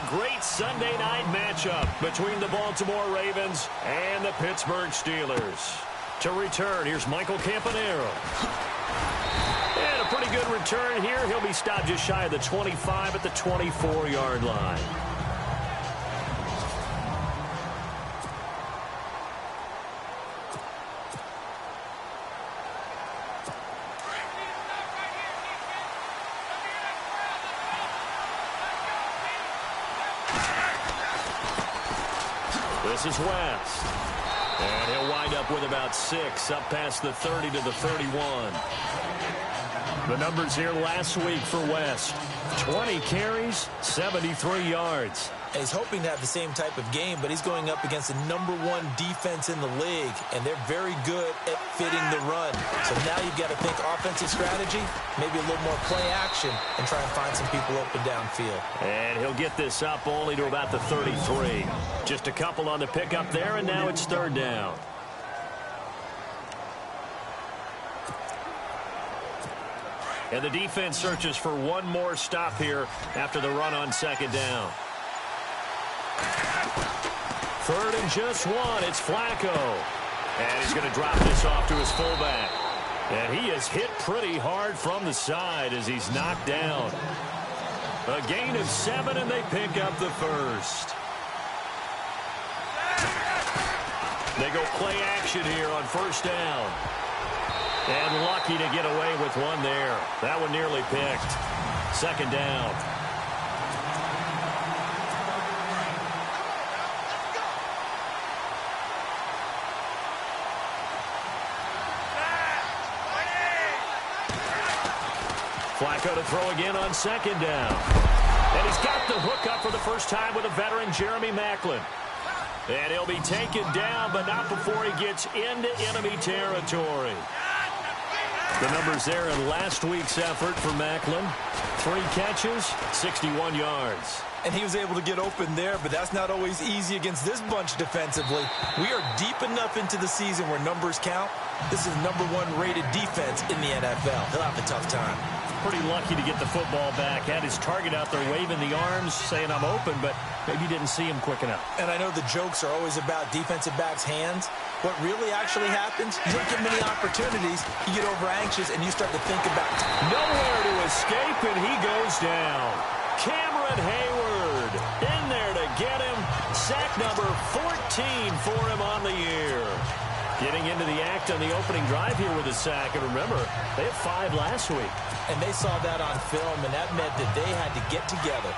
great Sunday night matchup between the Baltimore Ravens and the Pittsburgh Steelers. To return, here's Michael Campanaro. And a pretty good return here. He'll be stopped just shy of the 25 at the 24-yard line. This is West. And he'll wind up with about 6, up past the 30 to the 31. The numbers here last week for West. 20 carries, 73 yards. And he's hoping to have the same type of game, but he's going up against the #1 defense in the league, and they're very good at fitting the run. So now you've got to think offensive strategy, maybe a little more play action, and try and find some people open downfield. And he'll get this up only to about the 33. Just a couple on the pickup there, and now it's 3rd down. And the defense searches for one more stop here after the run on 2nd down. 3rd and just 1. It's Flacco. And he's going to drop this off to his fullback. And he is hit pretty hard from the side as he's knocked down. A gain of 7, and they pick up the 1st. They go play action here on 1st down. And lucky to get away with one there. That one nearly picked. 2nd down. Flacco to throw again on 2nd down. And he's got the hook up for the first time with a veteran, Jeremy Maclin. And he'll be taken down, but not before he gets into enemy territory. The numbers there in last week's effort for Maclin. 3 catches, 61 yards. And he was able to get open there, but that's not always easy against this bunch defensively. We are deep enough into the season where numbers count. This is #1 rated defense in the NFL. He'll have a tough time. Pretty lucky to get the football back. Had his target out there waving the arms, saying I'm open, but maybe didn't see him quick enough. And I know the jokes are always about defensive backs' hands. What really actually happens, you don't get many opportunities, you get over anxious, and you start to think about nowhere to escape, and he goes down. Cameron Hayward in there to get him. Sack number 14 for him on the year. Getting into the act on the opening drive here with a sack. And remember, they had 5 last week. And they saw that on film, and that meant that they had to get together.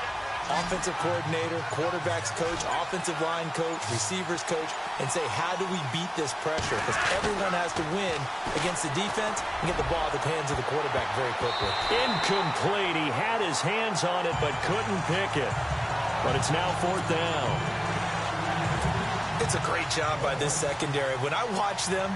Offensive coordinator, quarterback's coach, offensive line coach, receivers coach, and say, how do we beat this pressure? Because everyone has to win against the defense and get the ball out of the hands of the quarterback very quickly. Incomplete. He had his hands on it but couldn't pick it. But it's now 4th down. It's a great job by this secondary. When I watch them,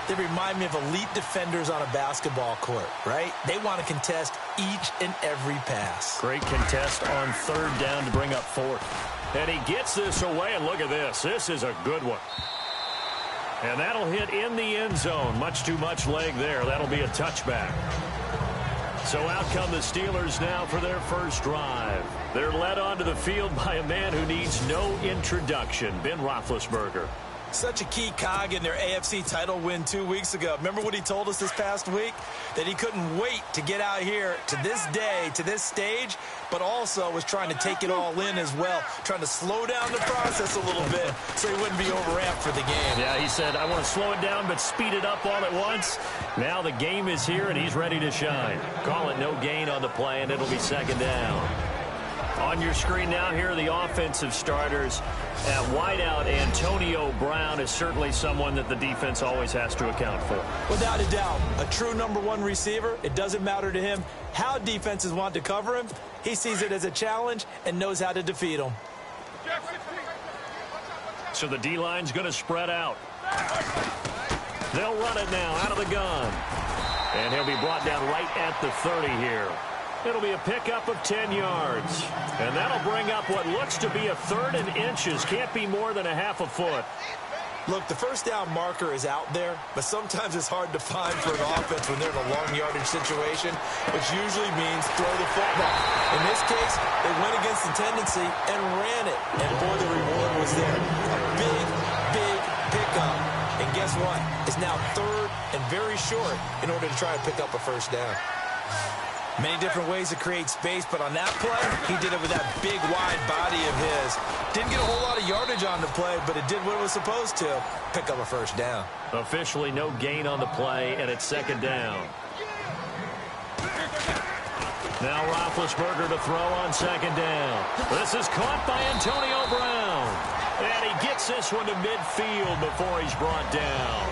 they remind me of elite defenders on a basketball court, right? They want to contest each and every pass. Great contest on 3rd down to bring up 4th. And he gets this away, and look at this. This is a good one. And that'll hit in the end zone. Much too much leg there. That'll be a touchback. So out come the Steelers now for their first drive. They're led onto the field by a man who needs no introduction, Ben Roethlisberger. Such a key cog in their AFC title win 2 weeks ago. Remember what he told us this past week? That he couldn't wait to get out here to this day, to this stage, but also was trying to take it all in as well, trying to slow down the process a little bit so he wouldn't be overamped for the game. Yeah, he said, I want to slow it down but speed it up all at once. Now the game is here, and he's ready to shine. Call it no gain on the play, and it'll be 2nd down. On your screen now, here are the offensive starters. At wideout, Antonio Brown is certainly someone that the defense always has to account for. Without a doubt, a true #1 receiver. It doesn't matter to him how defenses want to cover him. He sees it as a challenge and knows how to defeat them. So the D-line's going to spread out. They'll run it now out of the gun. And he'll be brought down right at the 30 here. It'll be a pickup of 10 yards. And that'll bring up what looks to be a 3rd and inches. Can't be more than a half a foot. Look, the first down marker is out there, but sometimes it's hard to find for an offense when they're in a long yardage situation, which usually means throw the football. In this case, they went against the tendency and ran it. And boy, the reward was there. A big, big pickup. And guess what? It's now third and very short in order to try and pick up a first down. Many different ways to create space, but on that play, he did it with that big, wide body of his. Didn't get a whole lot of yardage on the play, but it did what it was supposed to, pick up a first down. Officially no gain on the play, and it's second down. Now Roethlisberger to throw on second down. This is caught by Antonio Brown. And he gets this one to midfield before he's brought down.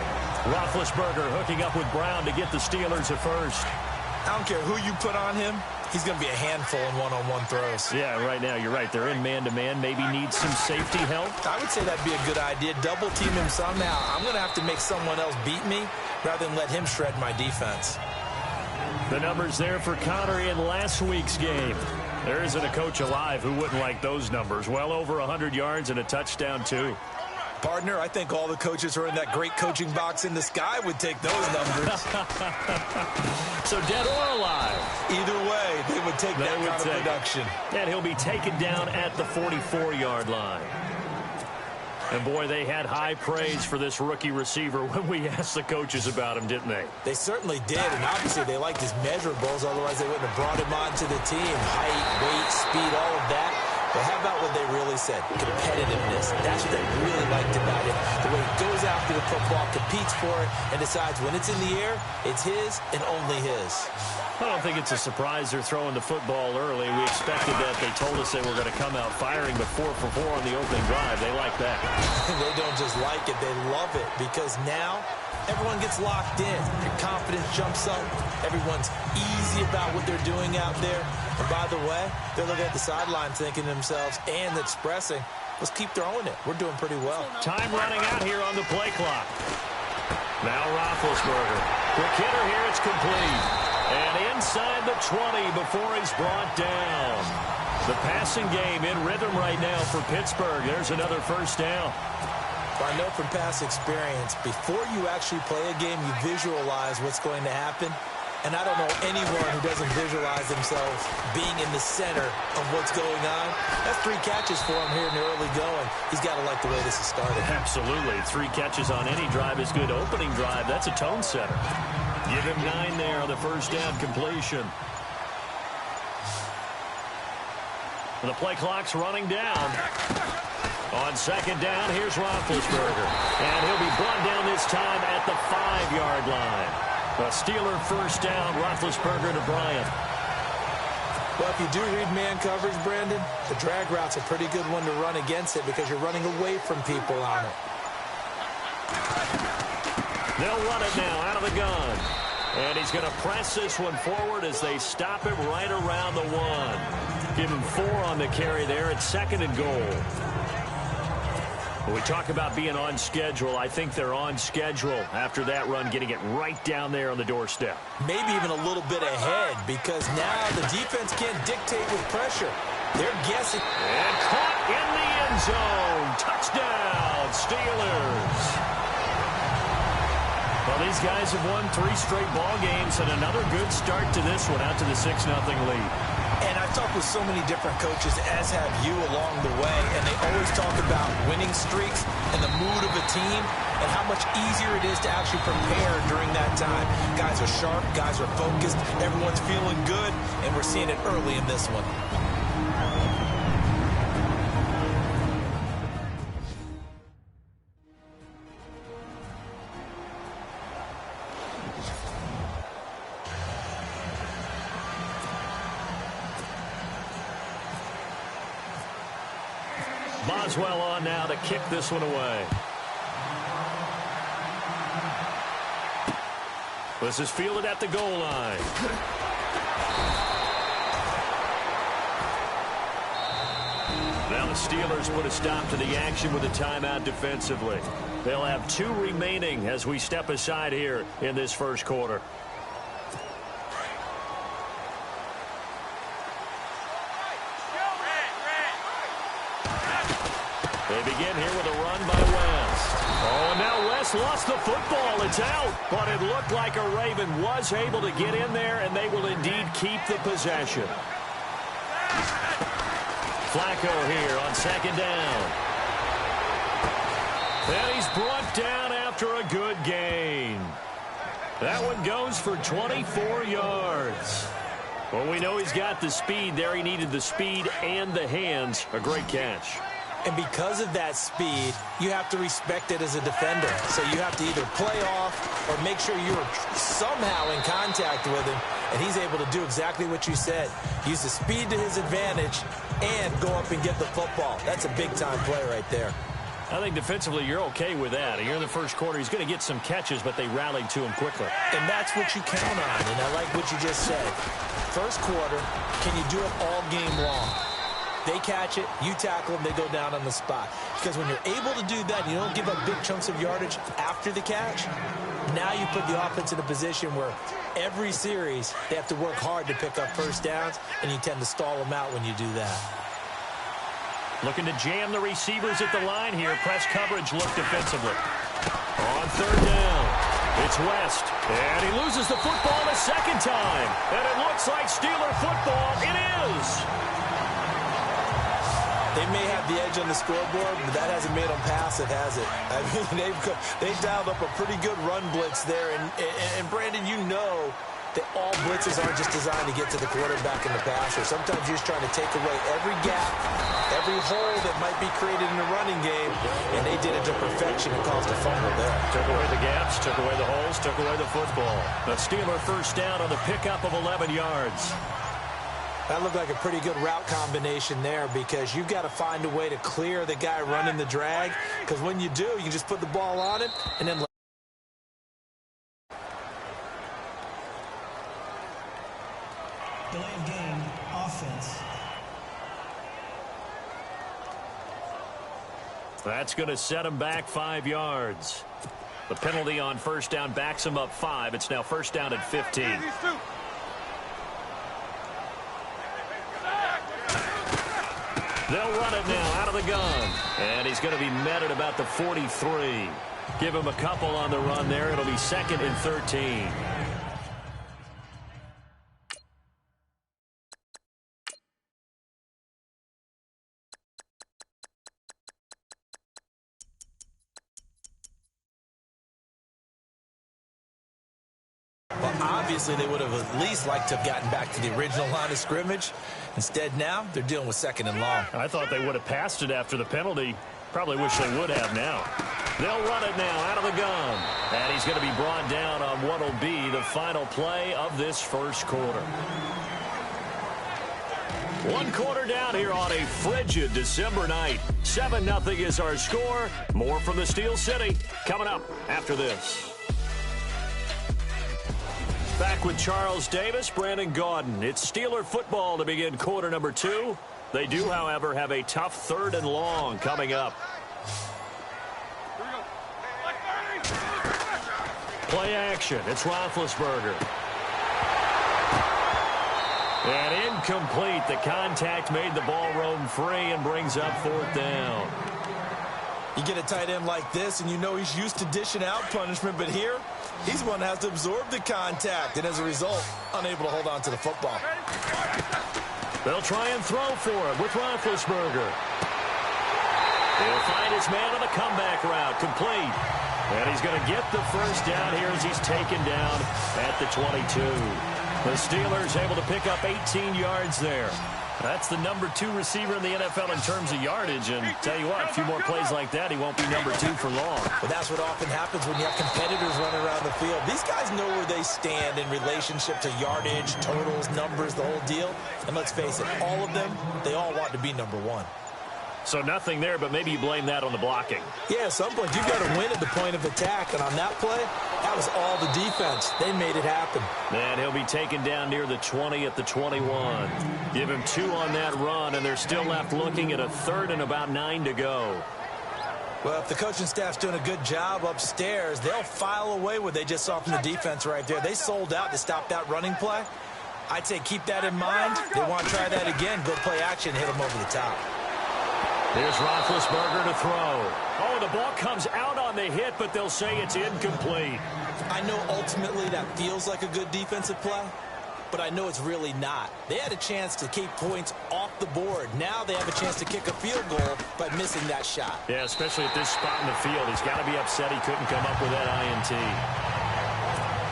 Roethlisberger hooking up with Brown to get the Steelers at first. I don't care who you put on him. He's going to be a handful in one-on-one throws. Yeah, right now, you're right. They're in man-to-man. Maybe need some safety help. I would say that'd be a good idea. Double team him somehow. I'm going to have to make someone else beat me rather than let him shred my defense. The numbers there for Connery in last week's game. There isn't a coach alive who wouldn't like those numbers. Well over 100 yards and a touchdown, too. Partner, I think all the coaches who are in that great coaching box in the sky would take those numbers. So dead or alive? Either way, they would take that kind of production. And he'll be taken down at the 44-yard line. And, boy, they had high praise for this rookie receiver when we asked the coaches about him, didn't they? They certainly did, and obviously they liked his measurables, otherwise they wouldn't have brought him onto the team. Height, weight, speed, all of that. But how about what they really said? Competitiveness. That's what they really liked about him. The way he goes after the football, competes for it, and decides when it's in the air, it's his and only his. I don't think it's a surprise they're throwing the football early. We expected that. They told us they were going to come out firing, but 4 for 4 on the opening drive. They like that. They don't just like it. They love it because now everyone gets locked in. Your confidence jumps up. Everyone's easy about what they're doing out there. And by the way, they're looking at the sideline thinking to themselves and expressing, let's keep throwing it. We're doing pretty well. Time running out here on the play clock. Now Roethlisberger. Quick hitter here. It's complete. And inside the 20 before he's brought down. The passing game in rhythm right now for Pittsburgh. There's another first down. I know from past experience, before you actually play a game, you visualize what's going to happen. And I don't know anyone who doesn't visualize themselves being in the center of what's going on. That's 3 catches for him here in the early going. He's got to like the way this is started. Absolutely. 3 catches on any drive is good. Opening drive, that's a tone setter. Give him 9 there on the first down completion. The play clock's running down. On second down, here's Roethlisberger. And he'll be brought down this time at the 5-yard line. A Steeler first down, Roethlisberger to Bryant. Well, if you do read man coverage, Brandon, the drag route's a pretty good one to run against it because you're running away from people on it. They'll run it now out of the gun. And he's going to press this one forward as they stop him right around the 1. Give him 4 on the carry there at 2nd and goal. When we talk about being on schedule, I think they're on schedule after that run, getting it right down there on the doorstep. Maybe even a little bit ahead because now the defense can't dictate with pressure. They're guessing. And caught in the end zone. Touchdown, Steelers. Well, these guys have won 3 straight ball games and another good start to this one out to the 6-0 lead. And I've talked with so many different coaches, as have you along the way, and they always talk about winning streaks and the mood of a team and how much easier it is to actually prepare during that time. Guys are sharp, guys are focused, everyone's feeling good, and we're seeing it early in this one. Boswell on now to kick this one away. This is fielded at the goal line. Now the Steelers put a stop to the action with a timeout defensively. They'll have 2 remaining as we step aside here in this first quarter. They begin here with a run by Webb. Oh, and now West lost the football. It's out. But it looked like a Raven was able to get in there, and they will indeed keep the possession. Flacco here on second down. And he's brought down after a good gain. That one goes for 24 yards. Well, we know he's got the speed there. He needed the speed and the hands. A great catch. And because of that speed, you have to respect it as a defender. So you have to either play off or make sure you're somehow in contact with him. And he's able to do exactly what you said. Use the speed to his advantage and go up and get the football. That's a big-time play right there. I think defensively you're okay with that. Here in the first quarter, he's going to get some catches, but they rallied to him quickly. And that's what you count on, and I like what you just said. First quarter, can you do it all game long? They catch it, you tackle them, they go down on the spot. Because when you're able to do that, you don't give up big chunks of yardage after the catch. Now you put the offense in a position where every series they have to work hard to pick up first downs, and you tend to stall them out when you do that. Looking to jam the receivers at the line here. Press coverage look defensively. On third down, it's West. And he loses the football a second time. And it looks like Steeler football. It is. They may have the edge on the scoreboard, but that hasn't made them passive, has it? I mean, they've dialed up a pretty good run blitz there. And Brandon, you know that all blitzes aren't just designed to get to the quarterback and the passer. Sometimes you're just trying to take away every gap, every hole that might be created in the running game, and they did it to perfection and caused a fumble there. Took away the gaps, took away the holes, took away the football. The Steeler first down on the pickup of 11 yards. That looked like a pretty good route combination there because you've got to find a way to clear the guy running the drag, because when you do, you can just put the ball on him and then delay of game, offense. That's going to set him back 5 yards. The penalty on first down backs him up 5. It's now first down at 15. They'll run it now out of the gun. And he's going to be met at about the 43. Give him a couple on the run there. It'll be second and 13. Well, obviously, they would have at least liked to have gotten back to the original line of scrimmage. Instead, now they're dealing with second and long. I thought they would have passed it after the penalty. Probably wish they would have now. They'll run it now out of the gun. And he's going to be brought down on what will be the final play of this first quarter. 1 quarter down here on a frigid December night. 7-0 is our score. More from the Steel City coming up after this. Back with Charles Davis, Brandon Gaudin. It's Steeler football to begin quarter number 2. They do, however, have a tough 3rd and long coming up. Play action. It's Roethlisberger. And incomplete. The contact made the ball roam free and brings up 4th down. You get a tight end like this, and you know he's used to dishing out punishment, but here, he's one that has to absorb the contact, and as a result, unable to hold on to the football. They'll try and throw for it with Roethlisberger. He'll find his man on the comeback route, complete. And he's going to get the first down here as he's taken down at the 22. The Steelers able to pick up 18 yards there. That's the number 2 receiver in the NFL in terms of yardage. And tell you what, a few more plays like that, he won't be number 2 for long. But that's what often happens when you have competitors running around the field. These guys know where they stand in relationship to yardage, totals, numbers, the whole deal. And let's face it, all of them, they all want to be number 1. So nothing there, but maybe you blame that on the blocking. Yeah, at some point, you've got to win at the point of attack. And on that play, that was all the defense. They made it happen. And he'll be taken down near the 20 at the 21. Give him 2 on that run, and they're still left looking at a 3rd and about 9 to go. Well, if the coaching staff's doing a good job upstairs, they'll file away what they just saw from the defense right there. They sold out to stop that running play. I'd say keep that in mind. They want to try that again. Go play action, hit them over the top. Here's Roethlisberger to throw. Oh, the ball comes out on the hit, but they'll say it's incomplete. I know ultimately that feels like a good defensive play, but I know it's really not. They had a chance to keep points off the board. Now they have a chance to kick a field goal by missing that shot. Yeah, especially at this spot in the field. He's got to be upset he couldn't come up with that INT.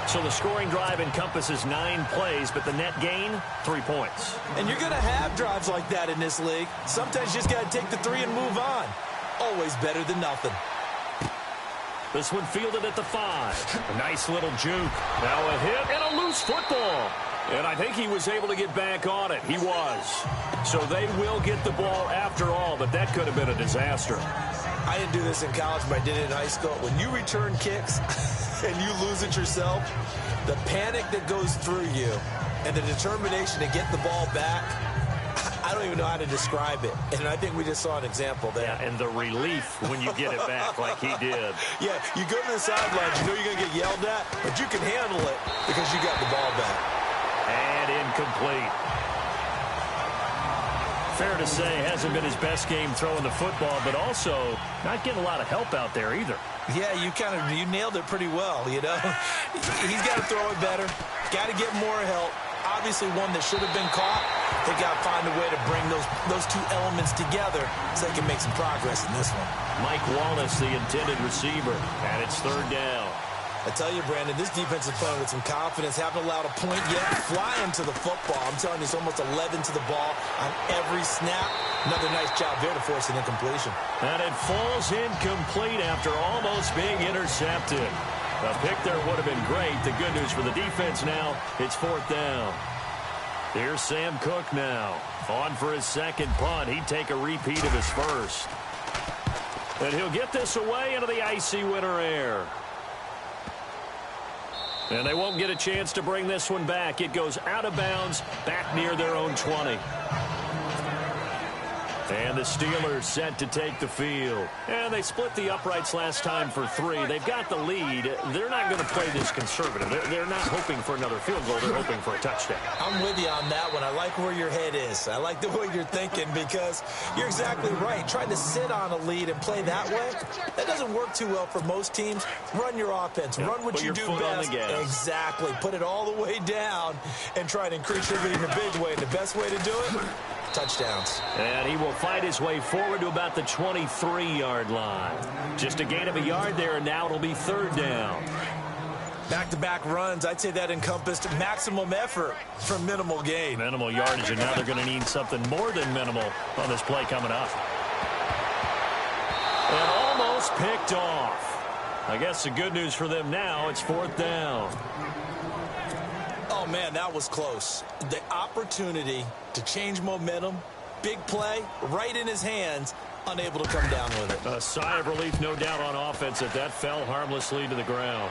So the scoring drive encompasses 9 plays, but the net gain, 3 points. And you're going to have drives like that in this league. Sometimes you just got to take the 3 and move on. Always better than nothing. This one fielded at the 5. A nice little juke. Now a hit and a loose football. And I think he was able to get back on it. He was. So they will get the ball after all, but that could have been a disaster. I didn't do this in college, but I did it in high school. When you return kicks and you lose it yourself, the panic that goes through you and the determination to get the ball back, I don't even know how to describe it. And I think we just saw an example there. Yeah, and the relief when you get it back like he did. Yeah, you go to the sidelines, you know you're going to get yelled at, but you can handle it because you got the ball back. And incomplete. Fair to say, hasn't been his best game throwing the football, but also not getting a lot of help out there either. Yeah, you nailed it pretty well, you know. He's got to throw it better, got to get more help. Obviously one that should have been caught. They got to find a way to bring those 2 elements together so they can make some progress in this one. Mike Wallace, the intended receiver, and it's 3rd down. I tell you, Brandon, this defense is playing with some confidence. Haven't allowed a point yet. Flying to the football. I'm telling you, it's almost 11 to the ball on every snap. Another nice job there to force an incompletion. And it falls incomplete after almost being intercepted. A pick there would have been great. The good news for the defense now, it's 4th down. Here's Sam Cook now. On for his 2nd punt. He'd take a repeat of his first. And he'll get this away into the icy winter air. And they won't get a chance to bring this one back. It goes out of bounds, back near their own 20. And the Steelers set to take the field. And they split the uprights last time for 3. They've got the lead. They're not going to play this conservative. They're not hoping for another field goal. They're hoping for a touchdown. I'm with you on that one. I like where your head is. I like the way you're thinking because you're exactly right. Trying to sit on a lead and play that way, that doesn't work too well for most teams. Run your offense. Run what you do best. Exactly. Put it all the way down and try to increase your lead in a big way. And the best way to do it? Touchdowns. And he will fight his way forward to about the 23-yard line. Just a gain of a yard there, and now it'll be 3rd down. Back-to-back runs, I'd say that encompassed maximum effort for minimal gain. Minimal yardage, and now they're going to need something more than minimal on this play coming up. And almost picked off. I guess the good news for them now, it's 4th down. Oh, man, that was close. The opportunity to change momentum, big play, right in his hands, unable to come down with it. A sigh of relief, no doubt, on offense that fell harmlessly to the ground.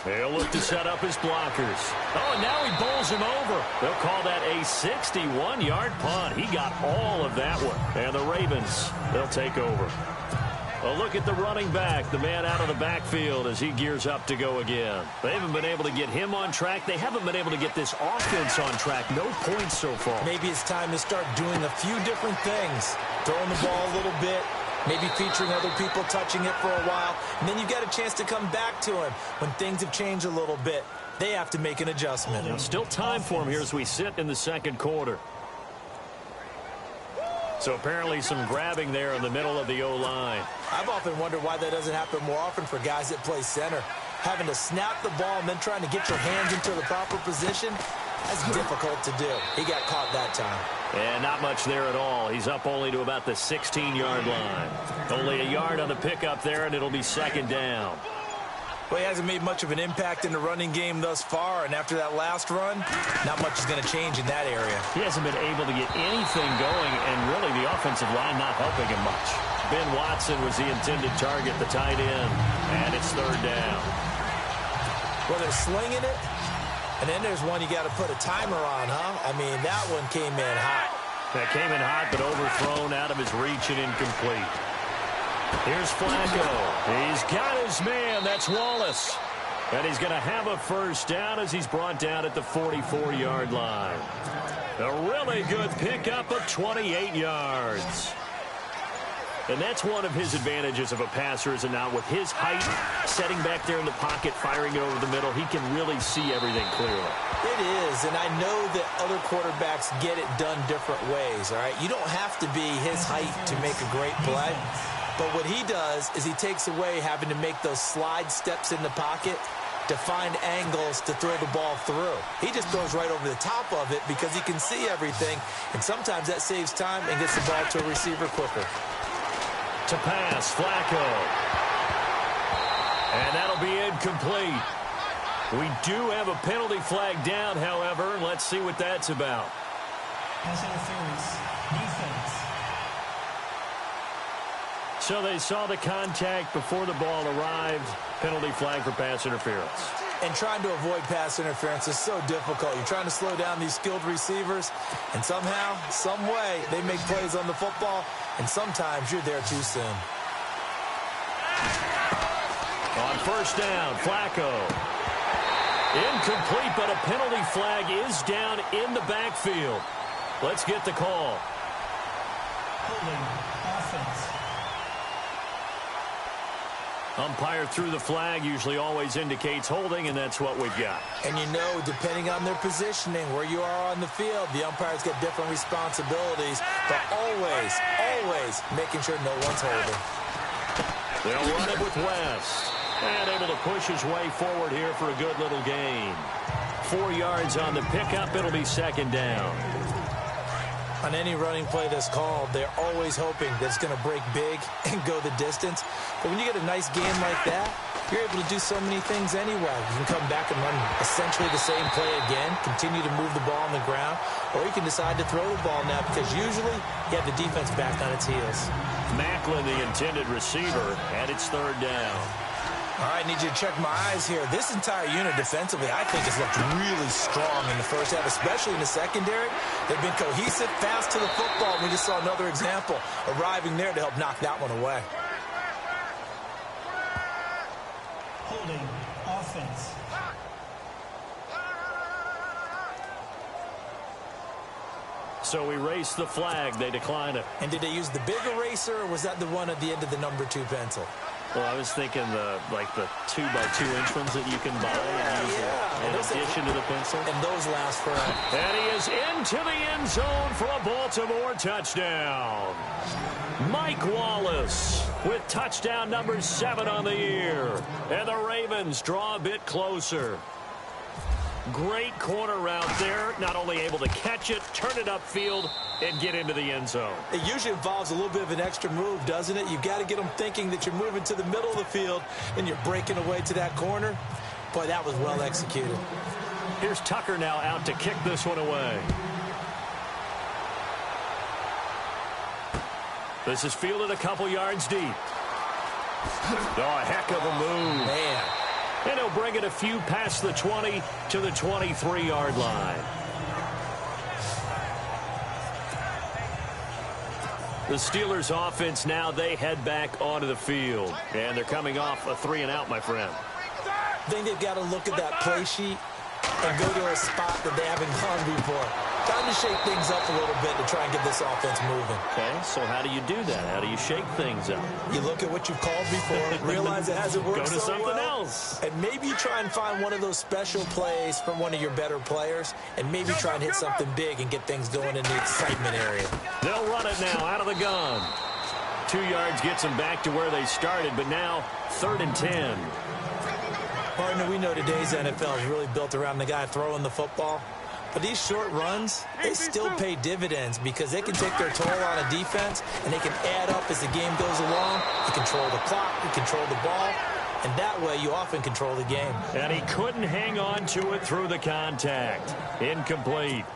They'll look to set up his blockers. Oh, and now he bowls him over. They'll call that a 61-yard punt. He got all of that one. And the Ravens, they'll take over. A look at the running back, the man out of the backfield as he gears up to go again. They haven't been able to get him on track. They haven't been able to get this offense on track. No points so far. Maybe it's time to start doing a few different things. Throwing the ball a little bit, maybe featuring other people touching it for a while, and then you've got a chance to come back to him when things have changed a little bit. They have to make an adjustment. There's still time for him here as we sit in the 2nd quarter. So apparently some grabbing there in the middle of the O-line. I've often wondered why that doesn't happen more often for guys that play center. Having to snap the ball and then trying to get your hands into the proper position, that's difficult to do. He got caught that time. And not much there at all. He's up only to about the 16-yard line. Only a yard on the pickup there, and it'll be 2nd down. Well, he hasn't made much of an impact in the running game thus far, and after that last run, not much is going to change in that area. He hasn't been able to get anything going, and really the offensive line not helping him much. Ben Watson was the intended target, the tight end, and it's 3rd down. Well, they're slinging it, and then there's one you got to put a timer on, huh? I mean, that one came in hot. That came in hot, but overthrown out of his reach and incomplete. Here's Flacco. He's got his man. That's Wallace. And he's going to have a first down as he's brought down at the 44-yard line. A really good pickup of 28 yards. And that's one of his advantages of a passer, is it not? With his height, setting back there in the pocket, firing it over the middle, he can really see everything clearly. It is, and I know that other quarterbacks get it done different ways, all right? You don't have to be his height to make a great play. But what he does is he takes away having to make those slide steps in the pocket to find angles to throw the ball through. He just throws right over the top of it because he can see everything, and sometimes that saves time and gets the ball to a receiver quicker. To pass, Flacco. And that'll be incomplete. We do have a penalty flag down, however. Let's see what that's about. Pass interference. Defense. So they saw the contact before the ball arrived. Penalty flag for pass interference. And trying to avoid pass interference is so difficult. You're trying to slow down these skilled receivers, and somehow, some way, they make plays on the football, and sometimes you're there too soon. On first down, Flacco. Incomplete, but a penalty flag is down in the backfield. Let's get the call. Holding. Offense. Umpire threw the flag, usually always indicates holding, and that's what we've got. And you know, depending on their positioning, where you are on the field, the umpires get different responsibilities, but always, always making sure no one's holding. They'll run it with West. And able to push his way forward here for a good little gain. 4 yards on the pickup. It'll be second down. On any running play that's called, they're always hoping that it's going to break big and go the distance. But when you get a nice game like that, you're able to do so many things anyway. You can come back and run essentially the same play again, continue to move the ball on the ground, or you can decide to throw the ball now because usually you have the defense back on its heels. Macklin, the intended receiver, and it's third down. All right, need you to check my eyes here. This entire unit defensively, I think, has looked really strong in the first half, especially in the secondary. They've been cohesive, fast to the football. We just saw another example arriving there to help knock that one away. Holding. Offense. So we race the flag. They decline it. And did they use the big eraser, or was that the one at the end of the number 2 pencil? Well, I was thinking the 2x2-inch ones that you can buy and use in addition to the pencil. And those last forever. And he is into the end zone for a Baltimore touchdown. Mike Wallace with touchdown number 7 on the year. And the Ravens draw a bit closer. Great corner route there. Not only able to catch it, turn it upfield, and get into the end zone. It usually involves a little bit of an extra move, doesn't it? You've got to get them thinking that you're moving to the middle of the field and you're breaking away to that corner. Boy, that was well executed. Here's Tucker now out to kick this one away. This is fielded a couple yards deep. Oh, a heck of a move. Man. And he'll bring it a few past the 20 to the 23-yard line. The Steelers offense now, they head back onto the field. And they're coming off a 3-and-out, my friend. I think they've got to look at that play sheet and go to a spot that they haven't gone before. Time to shake things up a little bit to try and get this offense moving. Okay, so how do you do that? How do you shake things up? You look at what you've called before, realize it hasn't worked Go to so something well, else. and maybe you try and find one of those special plays from one of your better players, and maybe try and hit something big and get things going in the excitement area. They'll run it now out of the gun. 2 yards gets them back to where they started, but now 3rd and 10. Partner, we know today's NFL is really built around the guy throwing the football. But these short runs, they still pay dividends because they can take their toll on a defense and they can add up as the game goes along. You control the clock, you control the ball, and that way you often control the game. And he couldn't hang on to it through the contact. Incomplete.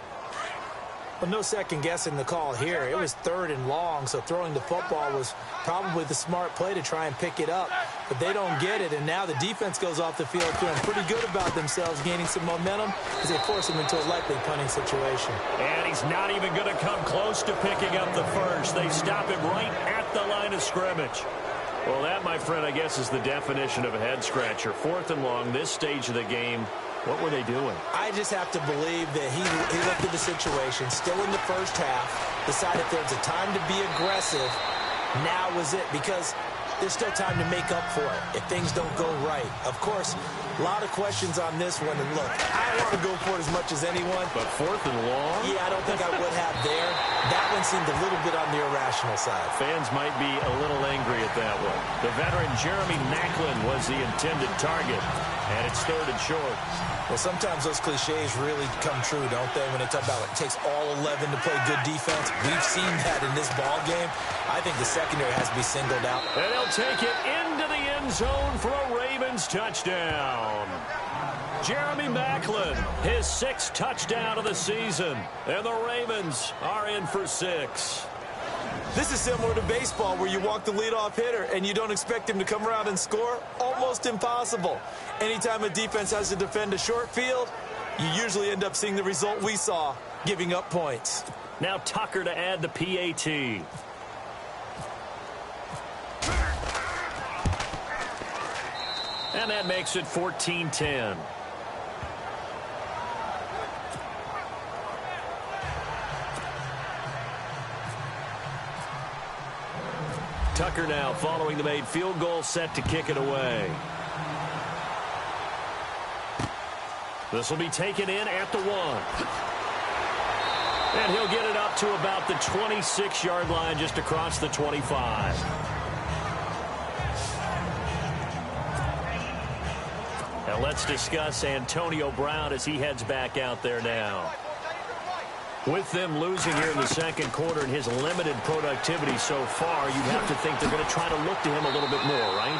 Well, no second guessing the call here. It was 3rd and long, so throwing the football was probably the smart play to try and pick it up. But they don't get it, and now the defense goes off the field feeling pretty good about themselves, gaining some momentum as they force them into a likely punting situation. And he's not even going to come close to picking up the first. They stop him right at the line of scrimmage. Well, that, my friend, I guess is the definition of a head-scratcher. 4th and long, this stage of the game. What were they doing? I just have to believe that he looked at the situation, still in the first half, decided there was a time to be aggressive. Now was it, because there's still time to make up for it if things don't go right. Of course, a lot of questions on this one. And look, I want to go for it as much as anyone. But 4th and long? Yeah, I don't think I would have there. That one seemed a little bit on the irrational side. Fans might be a little angry at that one. The veteran Jeremy Maclin was the intended target. And it's 3rd and short. Well, sometimes those cliches really come true, don't they? When they talk about it takes all 11 to play good defense. We've seen that in this ball game. I think the secondary has to be singled out. And they'll take it into the end zone for a Ravens touchdown. Jeremy Maclin, his 6th touchdown of the season. And the Ravens are in for 6. This is similar to baseball where you walk the leadoff hitter and you don't expect him to come around and score. Almost impossible. Anytime a defense has to defend a short field, you usually end up seeing the result we saw, giving up points. Now Tucker to add the PAT. And that makes it 14-10. Tucker now following the made field goal, set to kick it away. This will be taken in at the 1. And he'll get it up to about the 26-yard line, just across the 25. Now let's discuss Antonio Brown as he heads back out there now. With them losing here in the second quarter and his limited productivity so far, you'd have to think they're going to try to look to him a little bit more, right?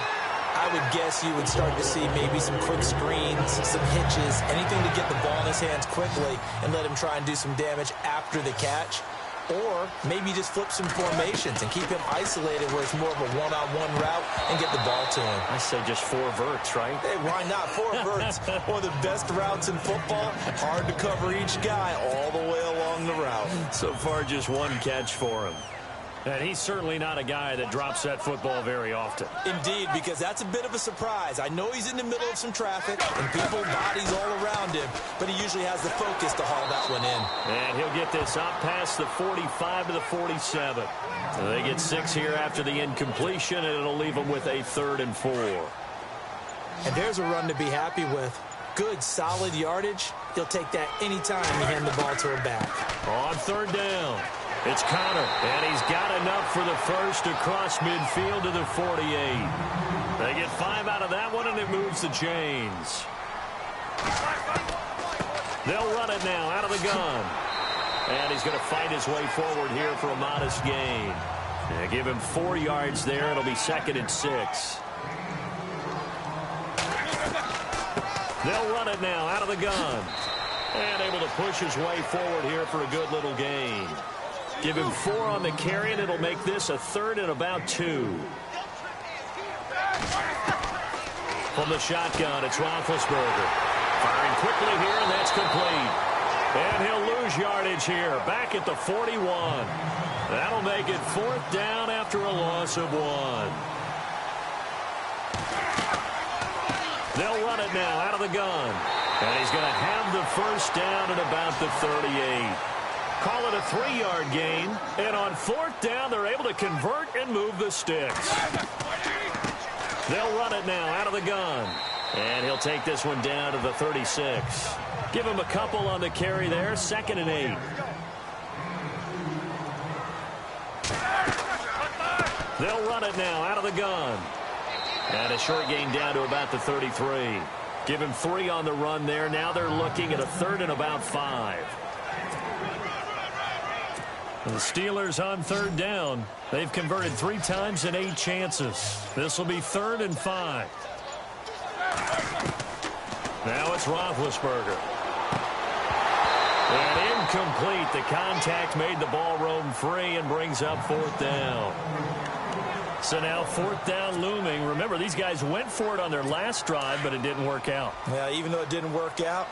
I would guess you would start to see maybe some quick screens, some hitches, anything to get the ball in his hands quickly and let him try and do some damage after the catch. Or maybe just flip some formations and keep him isolated where it's more of a one-on-one route and get the ball to him. I say just 4 verts, right? Hey, why not? 4 verts, one of the best routes in football. Hard to cover each guy all the way along the route. So far, just 1 catch for him. And he's certainly not a guy that drops that football very often. Indeed, because that's a bit of a surprise. I know he's in the middle of some traffic and people, bodies all around him, but he usually has the focus to haul that one in. And he'll get this up past the 45 to the 47. So they get 6 here after the incompletion, and it'll leave them with a 3rd and 4. And there's a run to be happy with. Good, solid yardage. He'll take that anytime you hand the ball to her back. On 3rd down. It's Connor, and he's got enough for the first across midfield to the 48. They get 5 out of that one, and it moves the chains. They'll run it now out of the gun. And he's going to fight his way forward here for a modest gain. They give him 4 yards there. It'll be 2nd and 6. They'll run it now out of the gun. And able to push his way forward here for a good little gain. Give him 4 on the carry, and it'll make this a 3rd and about 2. From the shotgun, it's Roethlisberger. Firing quickly here, and that's complete. And he'll lose yardage here, back at the 41. That'll make it 4th down after a loss of 1. They'll run it now out of the gun. And he's going to have the first down at about the 38. Call it a 3-yard gain. And on 4th down, they're able to convert and move the sticks. They'll run it now out of the gun. And he'll take this one down to the 36. Give him a couple on the carry there. 2nd and 8. They'll run it now out of the gun. And a short gain down to about the 33. Give him 3 on the run there. Now they're looking at a 3rd and about 5. The Steelers on 3rd down. They've converted 3 times in 8 chances. This will be 3rd and 5. Now it's Roethlisberger. And incomplete. The contact made the ball roam free and brings up 4th down. So now 4th down looming. Remember, these guys went for it on their last drive, but it didn't work out. Yeah, even though it didn't work out,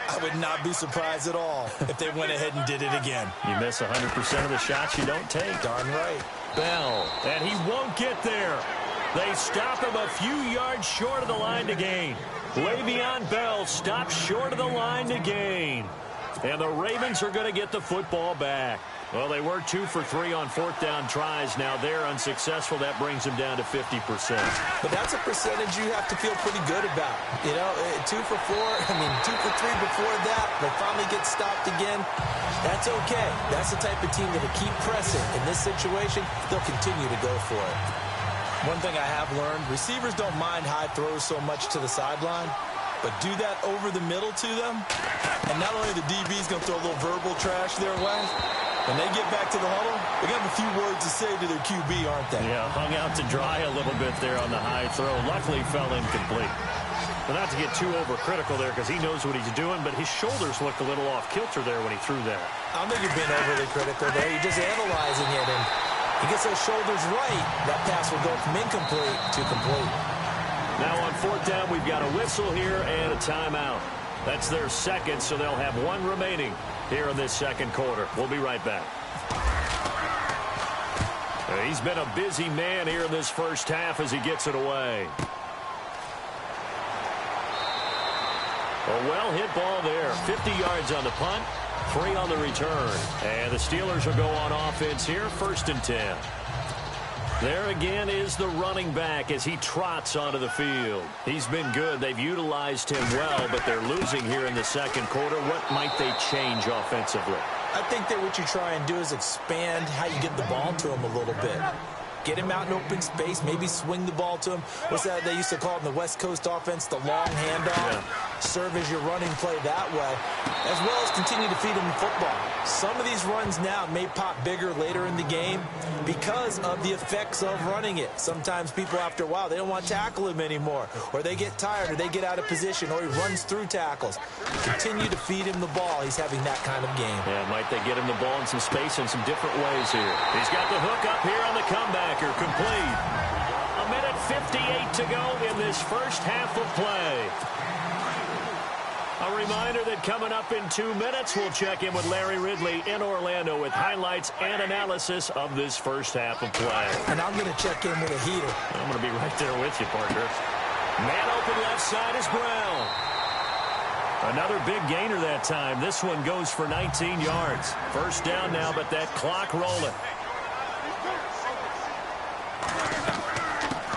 I would not be surprised at all if they went ahead and did it again. You miss 100% of the shots you don't take. Darn right. Bell, and he won't get there. They stop him a few yards short of the line to gain. Le'Veon Bell stopped short of the line to gain. And the Ravens are going to get the football back. Well, they were 2 for 3 on fourth down tries. Now they're unsuccessful. That brings them down to 50%. But that's a percentage you have to feel pretty good about. You know, 2 for 3 before that. They finally get stopped again. That's okay. That's the type of team that will keep pressing. In this situation, they'll continue to go for it. One thing I have learned, receivers don't mind high throws so much to the sideline, but do that over the middle to them, and not only the DB's going to throw a little verbal trash their way, when they get back to the huddle, they're going to have a few words to say to their QB, aren't they? Yeah, hung out to dry a little bit there on the high throw. Luckily, fell incomplete. But not to get too overcritical there because he knows what he's doing, but his shoulders looked a little off kilter there when he threw that. I don't think you're being overly critical there. You're just analyzing it, and he gets those shoulders right, that pass will go from incomplete to complete. Now on fourth down, we've got a whistle here and a timeout. That's their second, so they'll have one remaining here in this second quarter. We'll be right back. He's been a busy man here in this first half as he gets it away. A well-hit ball there. 50 yards on the punt, 3 on the return. And the Steelers will go on offense here, 1st and 10. There again is the running back as he trots onto the field. He's been good. They've utilized him well, but they're losing here in the second quarter. What might they change offensively? I think that what you try and do is expand how you get the ball to him a little bit. Get him out in open space, maybe swing the ball to him. What's that they used to call it in the West Coast offense, the long handoff? Yeah. Serve as your running play that way, as well as continue to feed him the football. Some of these runs now may pop bigger later in the game because of the effects of running it. Sometimes people, after a while, they don't want to tackle him anymore, or they get tired, or they get out of position, or he runs through tackles. Continue to feed him the ball. He's having that kind of game. Yeah, might they get him the ball in some space in some different ways here. He's got the hook up here on the comeback. Complete. A minute 58 to go in this first half of play. A reminder that coming up in 2 minutes, we'll check in with Larry Ridley in Orlando with highlights and analysis of this first half of play. And I'm going to check in with a heater. I'm going to be right there with you, partner. Man open left side is Brown. Another big gainer that time. This one goes for 19 yards. First down now, but that clock rolling.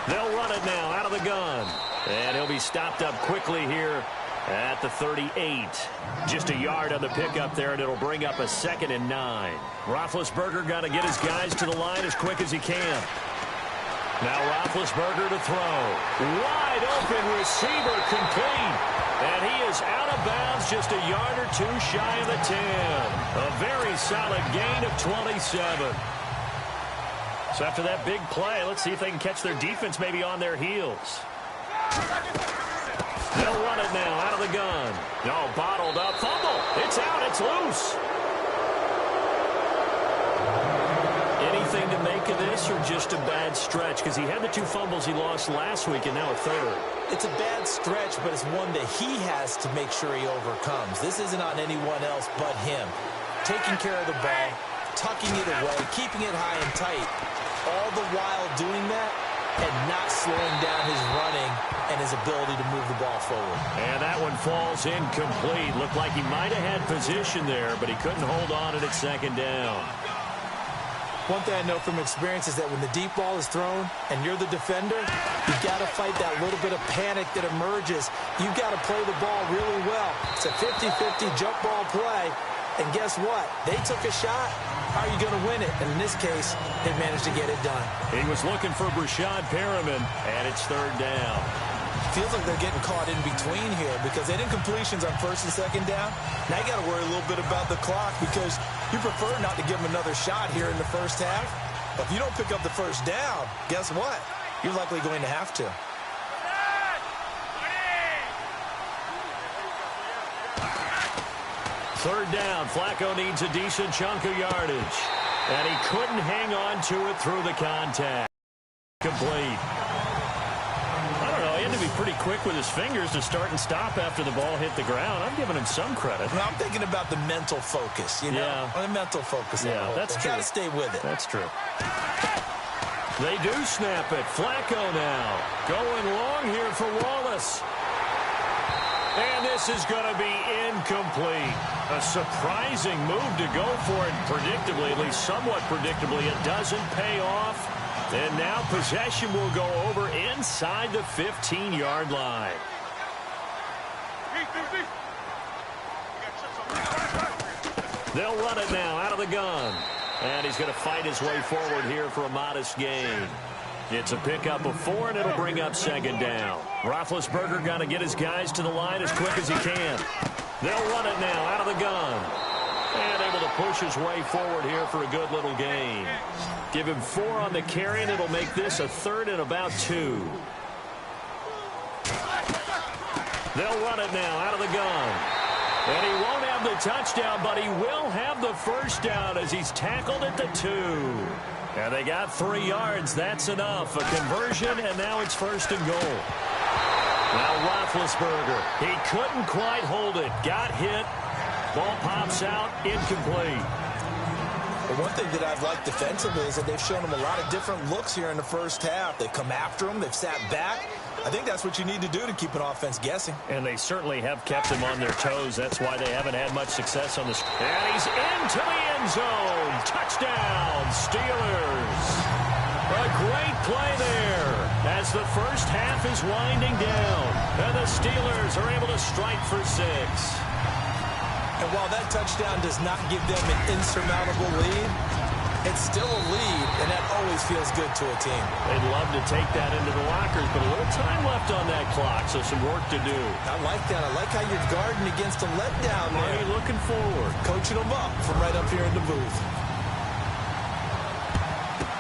They'll run it now out of the gun. And he'll be stopped up quickly here at the 38. Just a yard on the pickup there, and it'll bring up a 2nd and 9. Roethlisberger got to get his guys to the line as quick as he can. Now Roethlisberger to throw. Wide open receiver complete. And he is out of bounds just a yard or 2 shy of the 10. A very solid gain of 27. So after that big play, let's see if they can catch their defense maybe on their heels. They'll run it now out of the gun. No, bottled up. Fumble. It's out. It's loose. Anything to make of this or just a bad stretch? Because he had the 2 fumbles he lost last week and now a 3rd. It's a bad stretch, but it's one that he has to make sure he overcomes. This isn't on anyone else but him. Taking care of the ball, tucking it away, keeping it high and tight, all the while doing that and not slowing down his running and his ability to move the ball forward. And that one falls incomplete. Looked like he might have had position there, but he couldn't hold on at 2nd down. One thing I know from experience is that when the deep ball is thrown and you're the defender, you've got to fight that little bit of panic that emerges. You've got to play the ball really well. It's a 50-50 jump ball play. And guess what? They took a shot. How are you going to win it? And in this case, they managed to get it done. He was looking for Brashad Perriman, and it's 3rd down. Feels like they're getting caught in between here because they did incompletions on 1st and 2nd down. Now you got to worry a little bit about the clock because you prefer not to give them another shot here in the first half. But if you don't pick up the 1st down, guess what? You're likely going to have to. Third down. Flacco needs a decent chunk of yardage. And he couldn't hang on to it through the contact. Complete. I don't know. He had to be pretty quick with his fingers to start and stop after the ball hit the ground. I'm giving him some credit. Well, I'm thinking about the mental focus, you know? Yeah. The mental focus. Yeah, that's true. Got to stay with it. That's true. They do snap it. Flacco now going long here for Wallace. And this is going to be incomplete. A surprising move to go for it predictably, at least somewhat predictably. It doesn't pay off. And now possession will go over inside the 15-yard line. They'll run it now out of the gun. And he's going to fight his way forward here for a modest gain. It's a pickup of 4, and it'll bring up second down. Roethlisberger got to get his guys to the line as quick as he can. They'll run it now out of the gun. And able to push his way forward here for a good little gain. Give him 4 on the carry, and it'll make this a 3rd and about 2. They'll run it now out of the gun. And he won't have the touchdown, but he will have the first down as he's tackled at the 2. And they got 3 yards. That's enough. A conversion, and now it's 1st and goal. Now Roethlisberger. He couldn't quite hold it. Got hit. Ball pops out. Incomplete. Well, one thing that I've liked defensively is that they've shown him a lot of different looks here in the first half. They've come after him. They've sat back. I think that's what you need to do to keep an offense guessing. And they certainly have kept him on their toes. That's why they haven't had much success on this. And he's into the end zone. Touchdown, Steelers. A great play there as the first half is winding down. And the Steelers are able to strike for 6. And while that touchdown does not give them an insurmountable lead, it's still a lead, and that always feels good to a team. They'd love to take that into the lockers, but a little time left on that clock, so some work to do. I like that. I like how you're guarding against a letdown there. Are you looking forward? Coaching them up from right up here in the booth.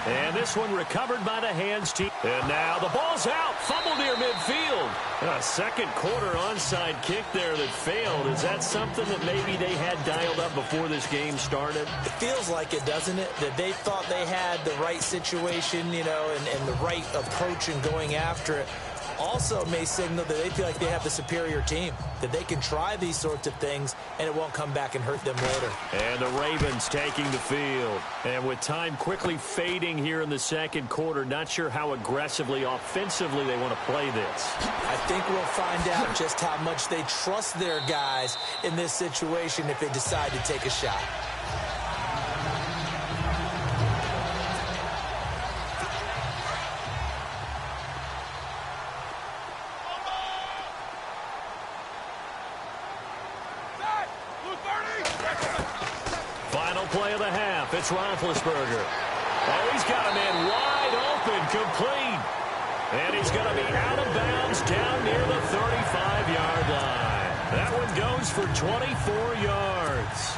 And this one recovered by the hands team. And now the ball's out. Fumble near midfield. And a second quarter onside kick there that failed. Is that something that maybe they had dialed up before this game started? It feels like it, doesn't it? That they thought they had the right situation, you know, and the right approach in going after it. Also may signal that they feel like they have the superior team, that they can try these sorts of things and it won't come back and hurt them later. And the Ravens taking the field. And with time quickly fading here in the second quarter, not sure how aggressively, offensively they want to play this. I think we'll find out just how much they trust their guys in this situation if they decide to take a shot. Play of the half. It's Roethlisberger. Oh, he's got a man wide open, complete. And he's going to be out of bounds down near the 35-yard line. That one goes for 24 yards.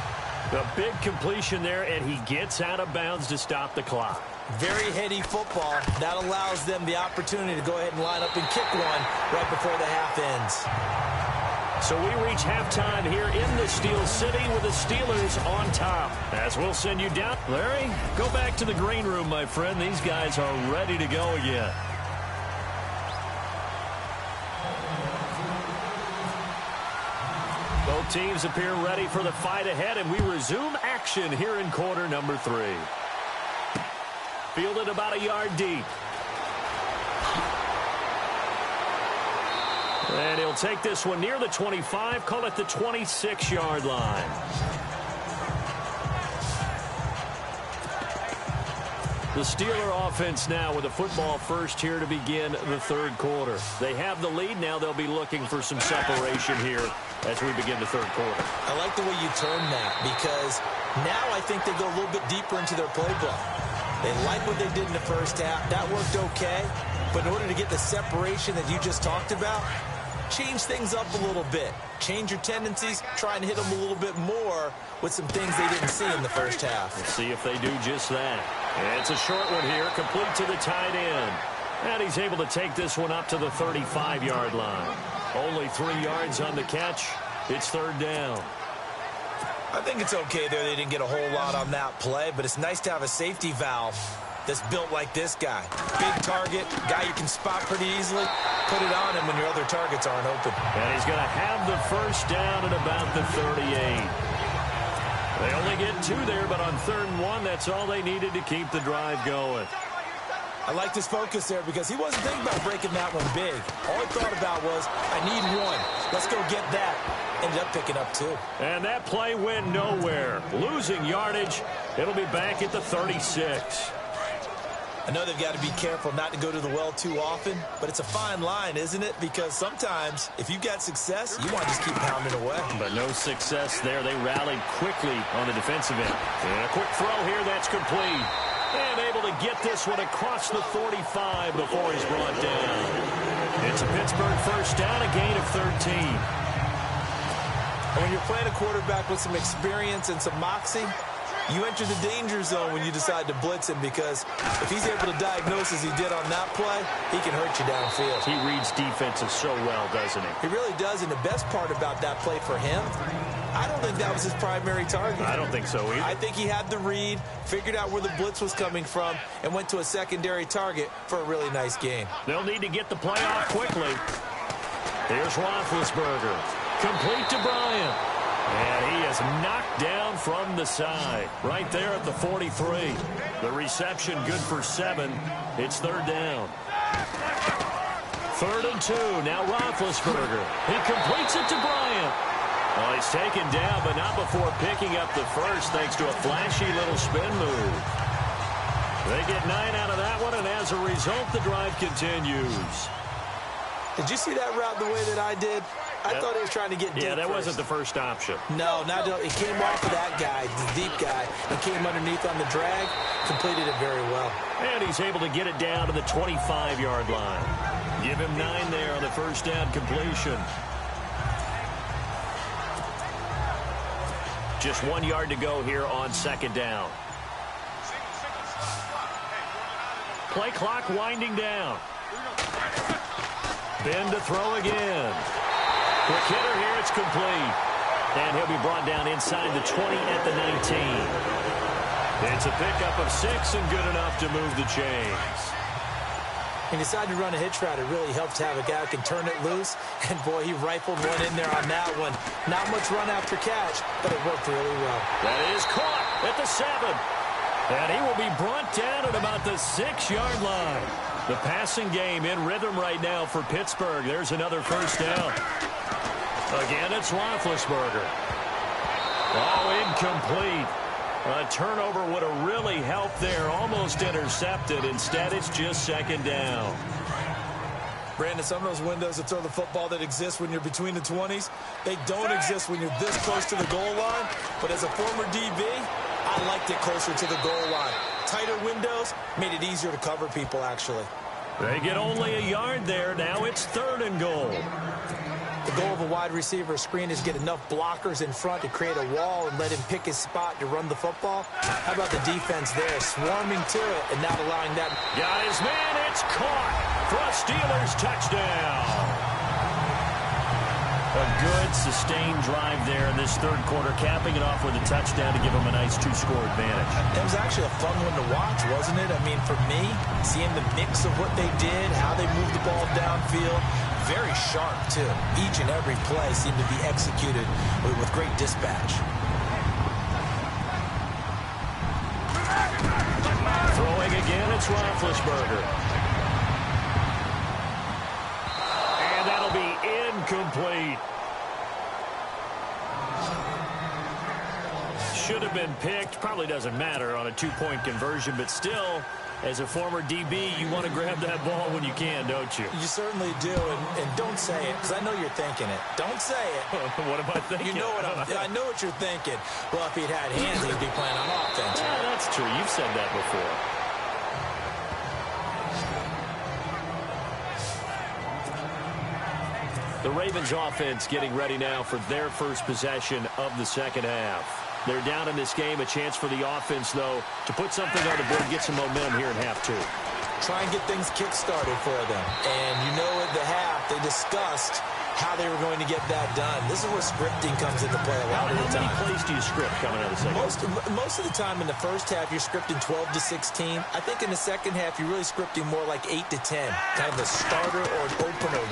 The big completion there, and he gets out of bounds to stop the clock. Very heady football. That allows them the opportunity to go ahead and line up and kick one right before the half ends. So we reach halftime here in the Steel City with the Steelers on top. As we'll send you down. Larry, go back to the green room, my friend. These guys are ready to go again. Both teams appear ready for the fight ahead, and we resume action here in quarter number 3. Fielded about a yard deep. And he'll take this one near the 25, call it the 26-yard line. The Steeler offense now with the football first here to begin the third quarter. They have the lead. Now they'll be looking for some separation here as we begin the third quarter. I like the way you turn that because now I think they go a little bit deeper into their playbook. They like what they did in the first half. That worked okay. But in order to get the separation that you just talked about, change things up a little bit. Change your tendencies. Try and hit them a little bit more with some things they didn't see in the first half. We'll see if they do just that. And it's a short one here, complete to the tight end. And he's able to take this one up to the 35-yard line. Only 3 yards on the catch. It's third down. I think it's okay there. They didn't get a whole lot on that play, but it's nice to have a safety valve that's built like this guy. Big target, guy you can spot pretty easily. Put it on him when your other targets aren't open. And he's going to have the first down at about the 38. They only get 2 there, but on 3rd and 1, that's all they needed to keep the drive going. I liked his focus there because he wasn't thinking about breaking that one big. All he thought about was, I need one. Let's go get that. Ended up picking up 2. And that play went nowhere. Losing yardage. It'll be back at the 36. I know they've got to be careful not to go to the well too often, but it's a fine line, isn't it? Because sometimes, if you've got success, you want to just keep pounding away. But no success there. They rallied quickly on the defensive end. And a quick throw here, that's complete. And able to get this one across the 45 before he's brought down. It's a Pittsburgh first down, a gain of 13. And when you're playing a quarterback with some experience and some moxie, you enter the danger zone when you decide to blitz him, because if he's able to diagnose as he did on that play, he can hurt you downfield. He reads defenses so well, doesn't he? He really does, and the best part about that play for him, I don't think that was his primary target. I don't think so either. I think he had the read, figured out where the blitz was coming from, and went to a secondary target for a really nice gain. They'll need to get the play off quickly. Here's Roethlisberger. Complete to Bryant. And he is knocked down from the side. Right there at the 43. The reception good for 7. It's third down. 3rd and 2. Now Roethlisberger. He completes it to Bryant. Well, he's taken down, but not before picking up the first, thanks to a flashy little spin move. They get 9 out of that one, and as a result, the drive continues. Did you see that route the way that I did? I thought he was trying to get deep. Yeah, that first. wasn't the first option. No, it came off of that guy, the deep guy, and came underneath on the drag, completed it very well. And he's able to get it down to the 25-yard line. Give him 9 there on the first down completion. Just 1 yard to go here on second down. Play clock winding down. Ben to throw again. Quick hitter here, it's complete. And he'll be brought down inside the 20 at the 19. It's a pickup of 6 and good enough to move the chains. He decided to run a hitch route. It really helps to have a guy who can turn it loose. And, boy, he rifled one in there on that one. Not much run after catch, but it worked really well. That is caught at the 7. And he will be brought down at about the 6-yard line. The passing game in rhythm right now for Pittsburgh. There's another first down. Again, it's Roethlisberger. Oh, incomplete. A turnover would have really helped there. Almost intercepted. Instead, it's just second down. Brandon, some of those windows to throw the football that exist when you're between the 20s, they don't exist when you're this close to the goal line. But as a former DB, I liked it closer to the goal line. Tighter windows made it easier to cover people, actually. They get only a yard there. Now it's 3rd and goal. The goal of a wide receiver screen is get enough blockers in front to create a wall and let him pick his spot to run the football. How about the defense there, swarming to it and not allowing that? Got his man. It's caught for a Steelers touchdown. A good, sustained drive there in this third quarter, capping it off with a touchdown to give them a nice 2-score advantage. It was actually a fun one to watch, wasn't it? I mean, for me, seeing the mix of what they did, how they moved the ball downfield, very sharp, too. Each and every play seemed to be executed with great dispatch. Throwing again, it's Roethlisberger. And that'll be incomplete. Should have been picked. Probably doesn't matter on a 2-point conversion, but still, as a former DB, you want to grab that ball when you can, don't you? You certainly do, and don't say it, because I know you're thinking it. Don't say it. What am I thinking? You know what I know what you're thinking. Well, if he'd had hands, he'd be playing on offense. Yeah, that's true. You've said that before. The Ravens offense getting ready now for their first possession of the second half. They're down in this game. A chance for the offense, though, to put something on the board, get some momentum here in half 2. Try and get things kick-started for them. And you know at the half, they discussed how they were going to get that done. This is where scripting comes into play a lot of the time. How many plays do you script coming out of the second? Most of the time in the first half, you're scripting 12 to 16. I think in the second half, you're really scripting more like 8 to 10. Kind of a starter or an opener,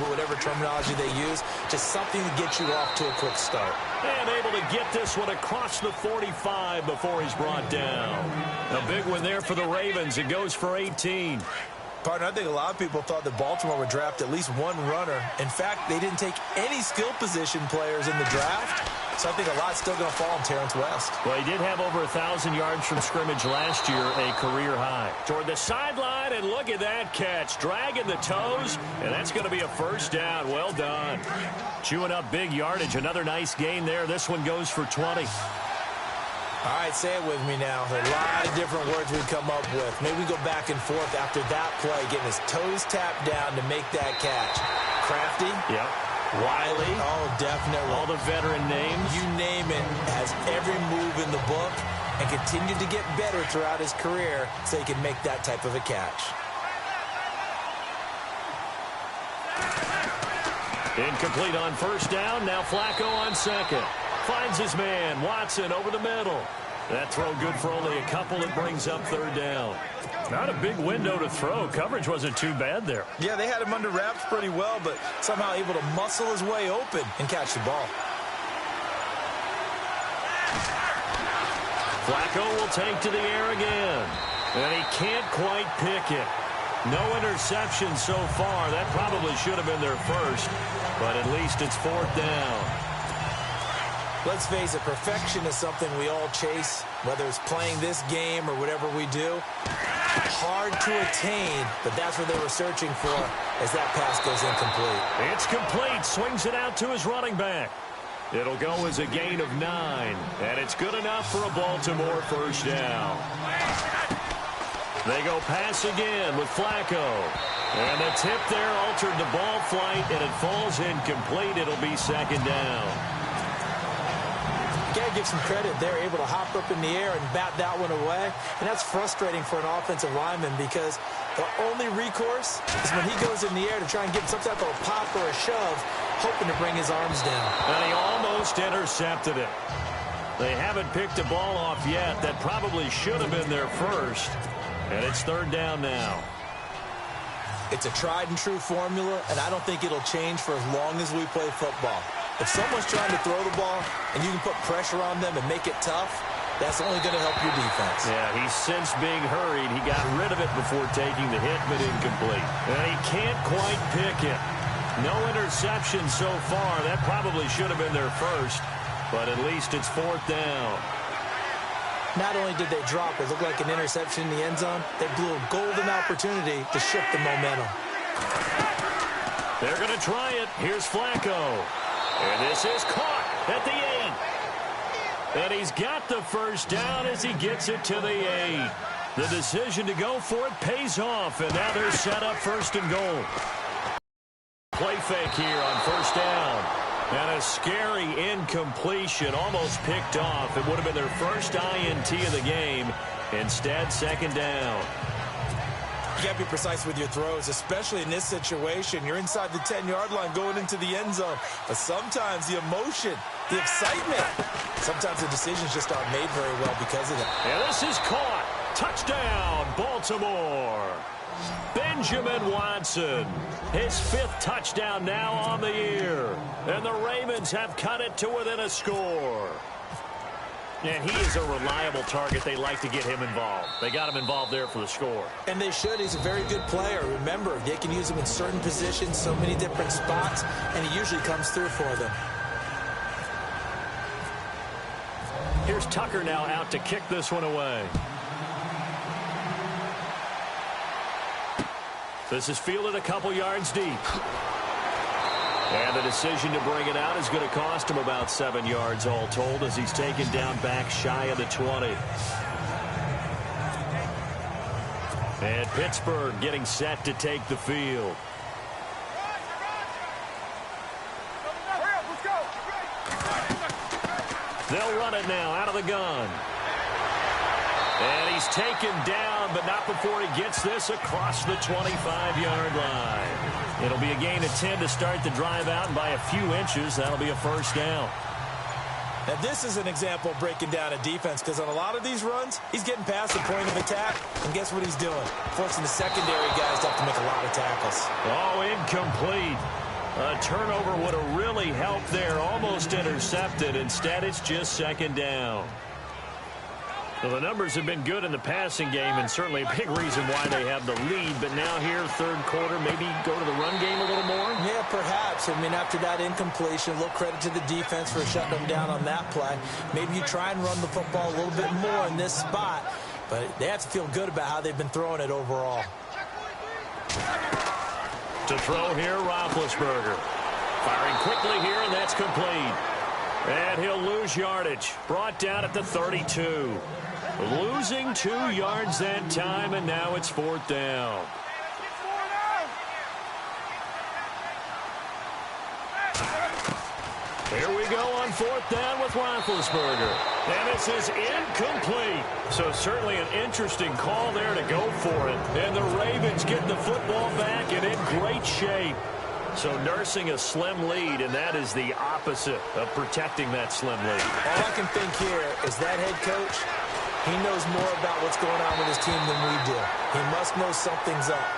whatever terminology they use. Just something to get you off to a quick start. And able to get this one across the 45 before he's brought down. A big one there for the Ravens. It goes for 18. Partner, I think a lot of people thought that Baltimore would draft at least one runner. In fact, they didn't take any skill position players in the draft. So I think a lot's still going to fall on Terrence West. Well, he did have over 1,000 yards from scrimmage last year, a career high. Toward the sideline, and look at that catch. Dragging the toes, and that's going to be a first down. Well done. Chewing up big yardage. Another nice gain there. This one goes for 20. All right, say it with me now. There are a lot of different words we come up with. Maybe we go back and forth after that play, getting his toes tapped down to make that catch. Crafty. Yep. Wiley. Oh, definitely. All the veteran names. You name it. Has every move in the book and continued to get better throughout his career so he can make that type of a catch. Incomplete on first down. Now Flacco on second. Finds his man, Watson, over the middle. That throw good for only a couple. It brings up third down. Not a big window to throw. Coverage wasn't too bad there. Yeah, they had him under wraps pretty well, but somehow able to muscle his way open and catch the ball. Flacco will take to the air again. And he can't quite pick it. No interception so far. That probably should have been their first, but at least it's fourth down. Let's face it, perfection is something we all chase, whether it's playing this game or whatever we do. Hard to attain, but that's what they were searching for as that pass goes incomplete. It's complete. Swings it out to his running back. It'll go as a gain of 9, and it's good enough for a Baltimore first down. They go pass again with Flacco. And the tip there altered the ball flight, and it falls incomplete. It'll be second down. You got to give some credit. They're able to hop up in the air and bat that one away. And that's frustrating for an offensive lineman because the only recourse is when he goes in the air to try and get some type of a pop or a shove, hoping to bring his arms down. And he almost intercepted it. They haven't picked the ball off yet. That probably should have been their first. And it's third down now. It's a tried-and-true formula, and I don't think it'll change for as long as we play football. If someone's trying to throw the ball and you can put pressure on them and make it tough, that's only going to help your defense. Yeah, he's since being hurried. He got rid of it before taking the hit, but incomplete. And he can't quite pick it. No interception so far. That probably should have been their first, but at least it's fourth down. Not only did they drop it looked like an interception in the end zone, they blew a golden opportunity to shift the momentum. They're going to try it. Here's Flacco. And this is caught at the 8. And he's got the first down as he gets it to the 8. The decision to go for it pays off, and now they're set up first and goal. Play fake here on first down. And a scary incompletion, almost picked off. It would have been their first INT of the game. Instead, second down. You got to be precise with your throws, especially in this situation. You're inside the 10-yard line going into the end zone. But sometimes the emotion, the excitement, sometimes the decisions just aren't made very well because of that. And this is caught. Touchdown, Baltimore. Benjamin Watson, his 5th touchdown now on the year. And the Ravens have cut it to within a score. And he is a reliable target. They like to get him involved. They got him involved there for the score. And they should. He's a very good player. Remember, they can use him in certain positions, so many different spots, and he usually comes through for them. Here's Tucker now out to kick this one away. This is fielded a couple yards deep. And the decision to bring it out is going to cost him about 7 yards all told as he's taken down back shy of the 20. And Pittsburgh getting set to take the field. They'll run it now out of the gun. And he's taken down but not before he gets this across the 25-yard line. It'll be a gain of 10 to start the drive out, and by a few inches, that'll be a first down. Now, this is an example of breaking down a defense, because on a lot of these runs, he's getting past the point of attack, and guess what he's doing? Forcing the secondary guys to have to make a lot of tackles. Oh, incomplete. A turnover would have really helped there. Almost intercepted. Instead, it's just second down. Well, the numbers have been good in the passing game, and certainly a big reason why they have the lead. But now here, third quarter, maybe go to the run game a little more? Yeah, perhaps. I mean, after that incompletion, a little credit to the defense for shutting them down on that play. Maybe you try and run the football a little bit more in this spot, but they have to feel good about how they've been throwing it overall. To throw here, Roethlisberger. Firing quickly here, and that's complete. And he'll lose yardage. Brought down at the 32. Losing 2 yards that time, and now it's fourth down. Here we go on fourth down with Roethlisberger. And this is incomplete. So certainly an interesting call there to go for it. And the Ravens get the football back and in great shape. So nursing a slim lead, and that is the opposite of protecting that slim lead. All I can think here is that head coach, he knows more about what's going on with his team than we do. He must know something's up.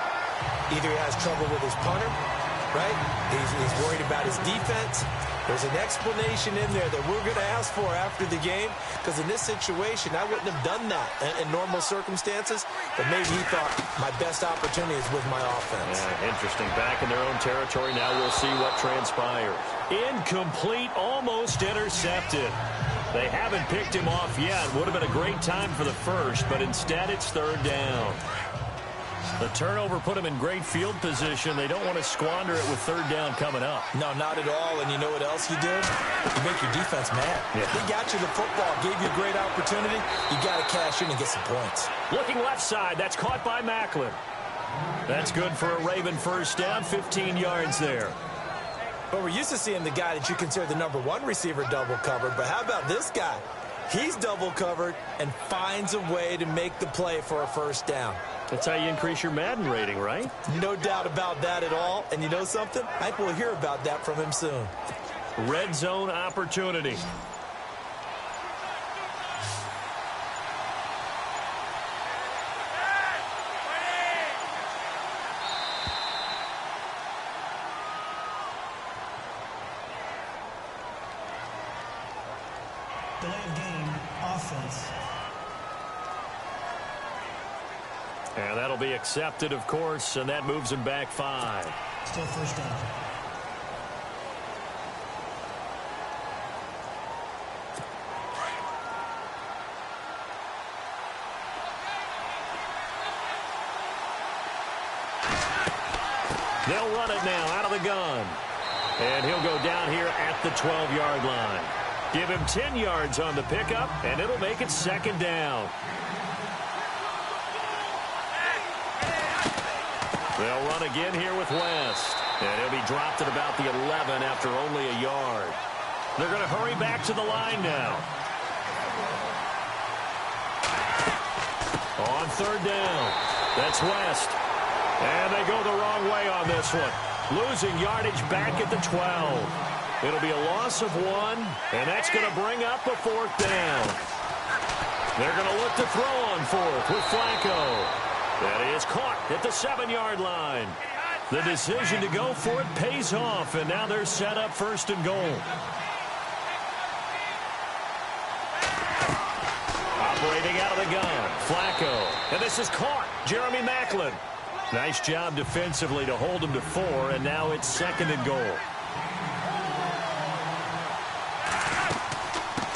Either he has trouble with his punter, right? He's worried about his defense. There's an explanation in there that we're going to ask for after the game, because in this situation, I wouldn't have done that in normal circumstances, but maybe he thought my best opportunity is with my offense. Yeah, interesting. Back in their own territory. Now we'll see what transpires. Incomplete, almost intercepted. They haven't picked him off yet. Would have been a great time for the first, but instead it's third down. The turnover put them in great field position. They don't want to squander it with third down coming up. No, not at all. And you know what else you do? You make your defense mad. Yeah. They got you the football, gave you a great opportunity. You got to cash in and get some points. Looking left side. That's caught by Macklin. That's good for a Raven first down. 15 yards there. But we're used to seeing the guy that you consider the #1 receiver double covered. But how about this guy? He's double covered and finds a way to make the play for a first down. That's how you increase your Madden rating, right? No doubt about that at all. And you know something? I think we'll hear about that from him soon. Red zone opportunity. Delay of game, offense. And that'll be accepted, of course, and that moves him back 5. Still first down. They'll run it now out of the gun. And he'll go down here at the 12-yard line. Give him 10 yards on the pickup, and it'll make it second down. They'll run again here with West. And he'll be dropped at about the 11 after only a yard. They're going to hurry back to the line now. On third down, that's West. And they go the wrong way on this one. Losing yardage back at the 12. It'll be a loss of 1, and that's going to bring up a fourth down. They're going to look to throw on fourth with Flacco. That is caught at the 7-yard line. The decision to go for it pays off, and now they're set up first and goal. Operating out of the gun, Flacco. And this is caught, Jeremy Macklin. Nice job defensively to hold him to 4, and now it's second and goal.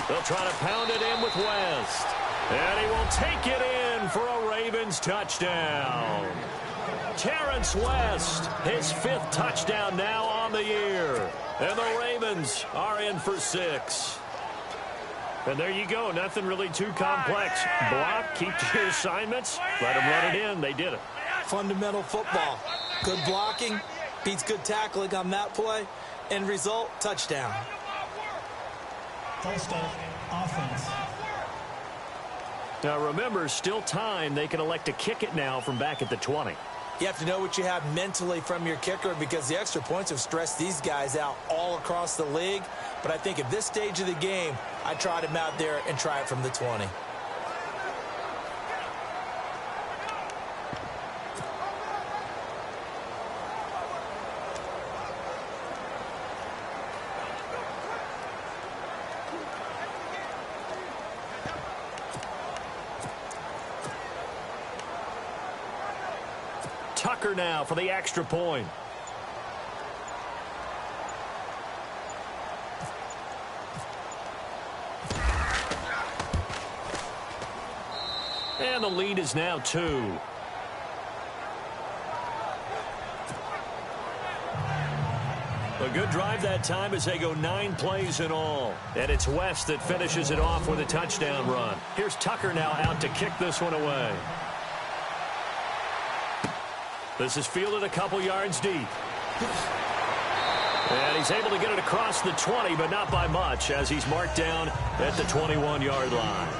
They'll try to pound it in with West. And he will take it in for a Ravens touchdown. Terrence West, his 5th touchdown now on the year. And the Ravens are in for 6. And there you go. Nothing really too complex. Block, keep to your assignments, let them run it in. They did it. Fundamental football. Good blocking beats good tackling on that play. End result, touchdown. First up, offense. Now remember, still time. They can elect to kick it now from back at the 20. You have to know what you have mentally from your kicker because the extra points have stressed these guys out all across the league. But I think at this stage of the game, I tried him out there and try it from the 20. Tucker now for the extra point. And the lead is now 2. A good drive that time as they go 9 plays in all. And it's West that finishes it off with a touchdown run. Here's Tucker now out to kick this one away. This is fielded a couple yards deep. And he's able to get it across the 20, but not by much, as he's marked down at the 21-yard line.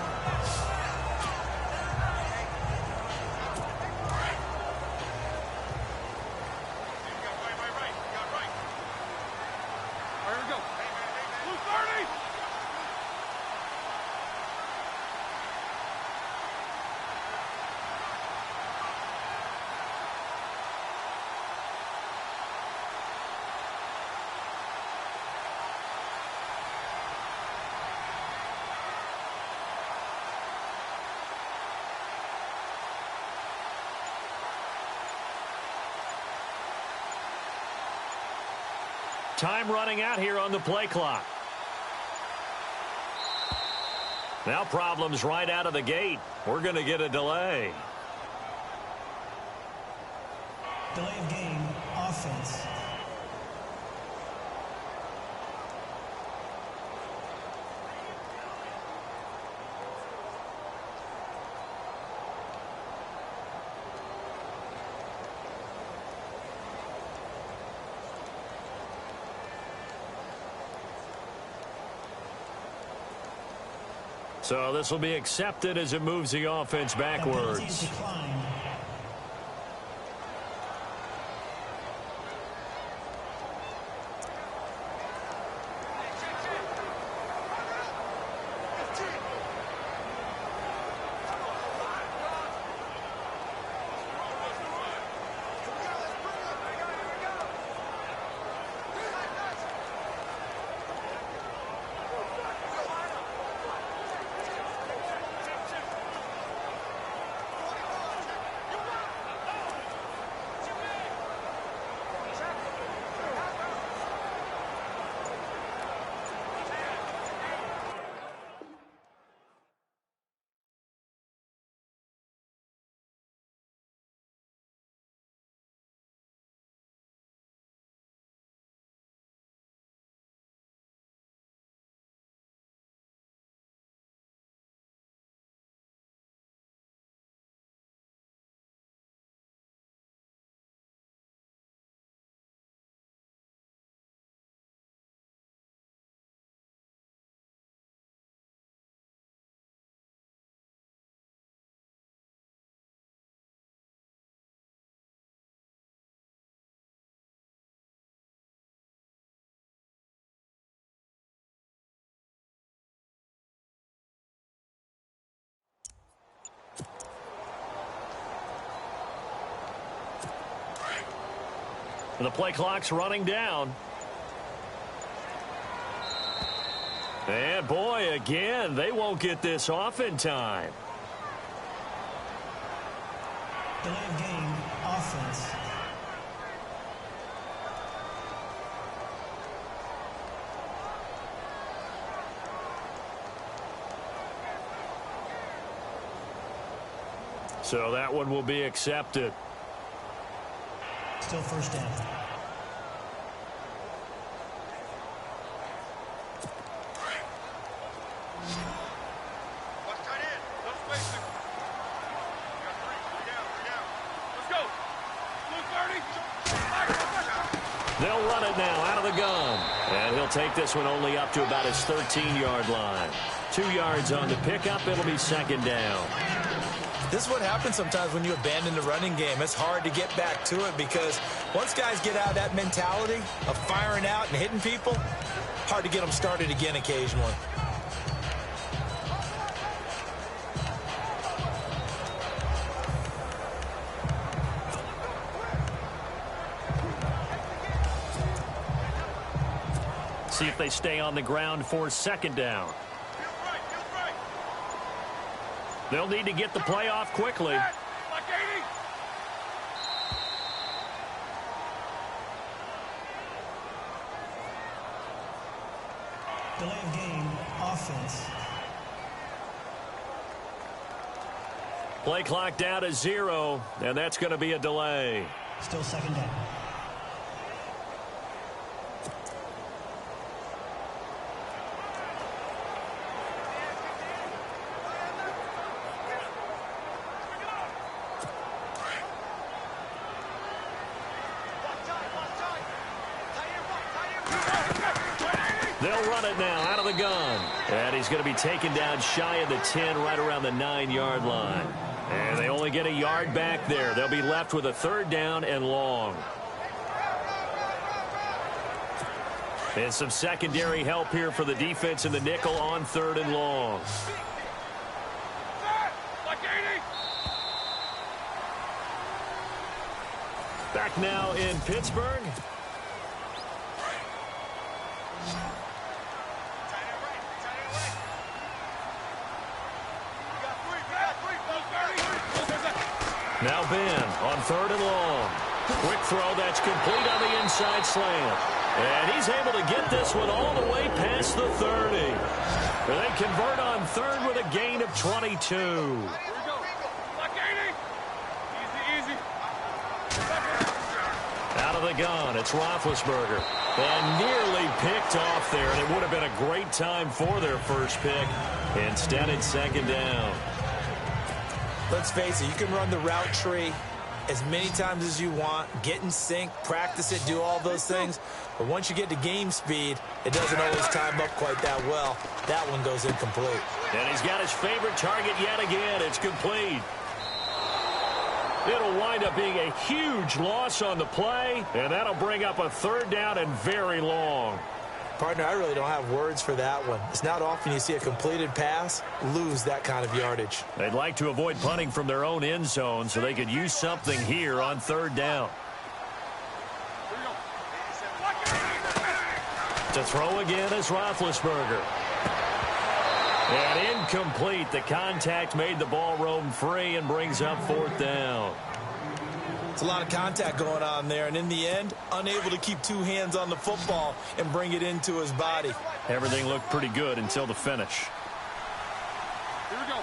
Time running out here on the play clock. Now problems right out of the gate. We're going to get a delay. Delay of game, offense. So this will be accepted as it moves the offense backwards. The play clock's running down. And boy, again, they won't get this off in time. Delay of game, offense. So that one will be accepted. Still first down. They'll run it now out of the gun. And he'll take this one only up to about his 13-yard line. 2 yards on the pickup. It'll be second down. This is what happens sometimes when you abandon the running game. It's hard to get back to it because once guys get out of that mentality of firing out and hitting people, hard to get them started again occasionally. See if they stay on the ground for second down. They'll need to get the play off quickly. Delay of game, offense. Play clock down to 0, and that's going to be a delay. Still second down. They'll run it now out of the gun. And he's going to be taken down shy of the 10, right around the 9-yard line. And they only get a yard back there. They'll be left with a third down and long. And some secondary help here for the defense in the nickel on third and long. Back now in Pittsburgh. Now Ben on third and long. Quick throw that's complete on the inside slant. And he's able to get this one all the way past the 30. And they convert on third with a gain of 22. Out of the gun, it's Roethlisberger. And nearly picked off there. And it would have been a great time for their first pick. Instead, it's second down. Let's face it, you can run the route tree as many times as you want, get in sync, practice it, do all those things. But once you get to game speed, it doesn't always time up quite that well. That one goes incomplete. And he's got his favorite target yet again. It's complete. It'll wind up being a huge loss on the play, and that'll bring up a third down and very long. Partner, I really don't have words for that one. It's not often you see a completed pass lose that kind of yardage. They'd like to avoid punting from their own end zone so they could use something here on third down. To throw again is Roethlisberger. And incomplete. The contact made the ball roam free and brings up fourth down. It's a lot of contact going on there, and in the end, unable to keep two hands on the football and bring it into his body. Everything looked pretty good until the finish. Here we go.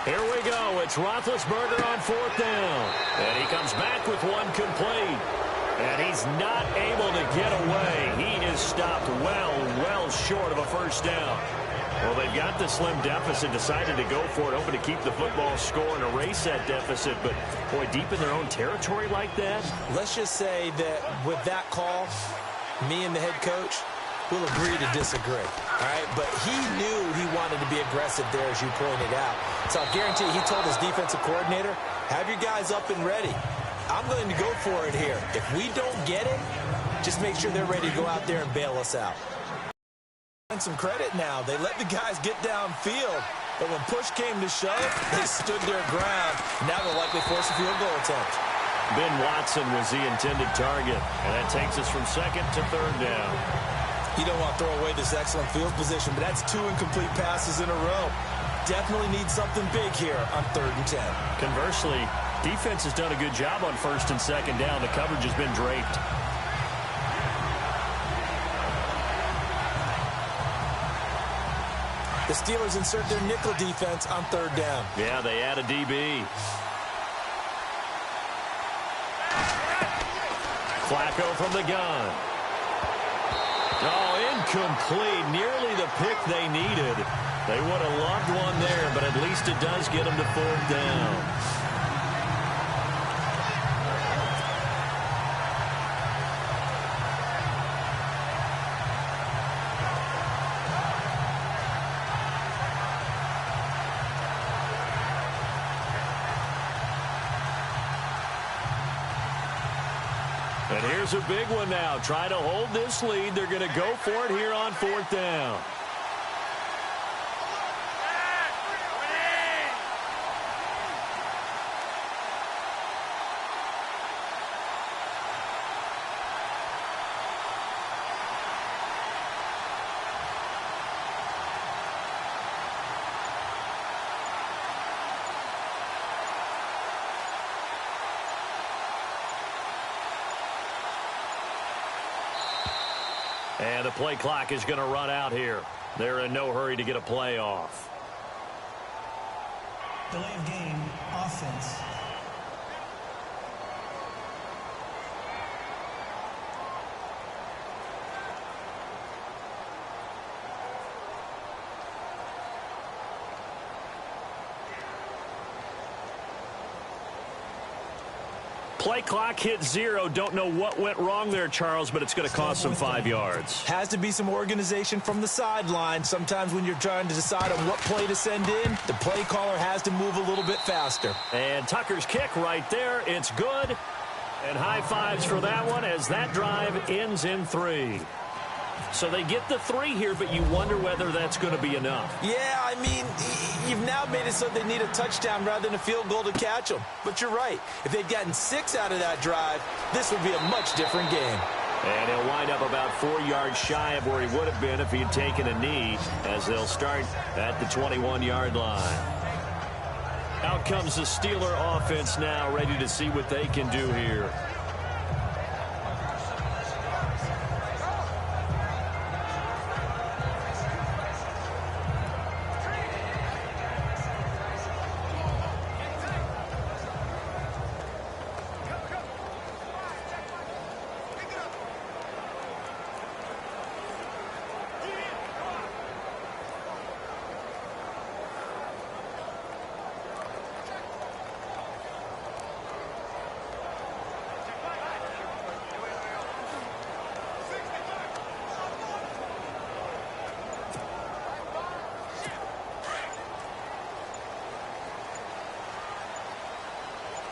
Here we go. It's Roethlisberger on fourth down. And he comes back with one complete. And he's not able to get away. He is stopped well short of a first down. Well, they've got the slim deficit, decided to go for it, hoping to keep the football score and erase that deficit. But, boy, deep in their own territory like that. Let's just say that with that call, me and the head coach will agree to disagree. All right, but he knew he wanted to be aggressive there, as you pointed out. So I'll guarantee you, he told his defensive coordinator, have your guys up and ready. I'm going to go for it here. If we don't get it, just make sure they're ready to go out there and bail us out. And some credit now. They let the guys get downfield, but when push came to shove, they stood their ground. Now they'll likely force a field goal attempt. Ben Watson was the intended target, and that takes us from second to third down. You don't want to throw away this excellent field position, but that's two incomplete passes in a row. Definitely need something big here on 3rd and 10. Conversely, defense has done a good job on 1st and 2nd down. The coverage has been draped. The Steelers insert their nickel defense on 3rd down. Yeah, they add a DB. Flacco from the gun. Oh, incomplete. Nearly the pick they needed. They would have loved one there, but at least it does get them to 4th down. And here's a big one now. Trying to hold this lead. They're going to go for it here on 4th down. And the play clock is going to run out here. They're in no hurry to get a play off. Delay of game, offense. Play clock hit 0. Don't know what went wrong there, Charles, but it's going to cost them 5 yards. Has to be some organization from the sideline. Sometimes when you're trying to decide on what play to send in, the play caller has to move a little bit faster. And Tucker's kick right there. It's good. And high fives for that one as that drive ends in 3. So they get the 3 here, but you wonder whether that's going to be enough. Yeah, I mean, you've now made it so they need a touchdown rather than a field goal to catch them. But you're right. If they'd gotten 6 out of that drive, this would be a much different game. And he'll wind up about 4 yards shy of where he would have been if he had taken a knee, as they'll start at the 21-yard line. Out comes the Steeler offense now, ready to see what they can do here.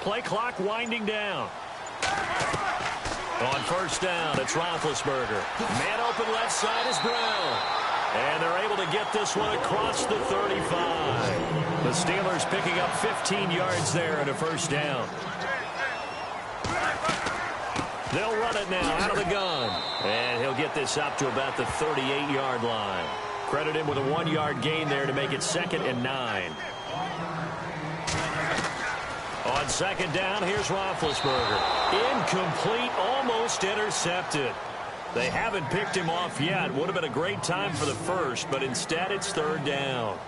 Play clock winding down. On 1st down, it's Roethlisberger. Man open left side is Brown. And they're able to get this one across the 35. The Steelers picking up 15 yards there and a 1st down. They'll run it now out of the gun. And he'll get this up to about the 38-yard line. Credit him with a 1-yard gain there to make it 2nd and 9. On 2nd down, here's Roethlisberger. Incomplete, almost intercepted. They haven't picked him off yet. Would have been a great time for the 1st, but instead it's 3rd down.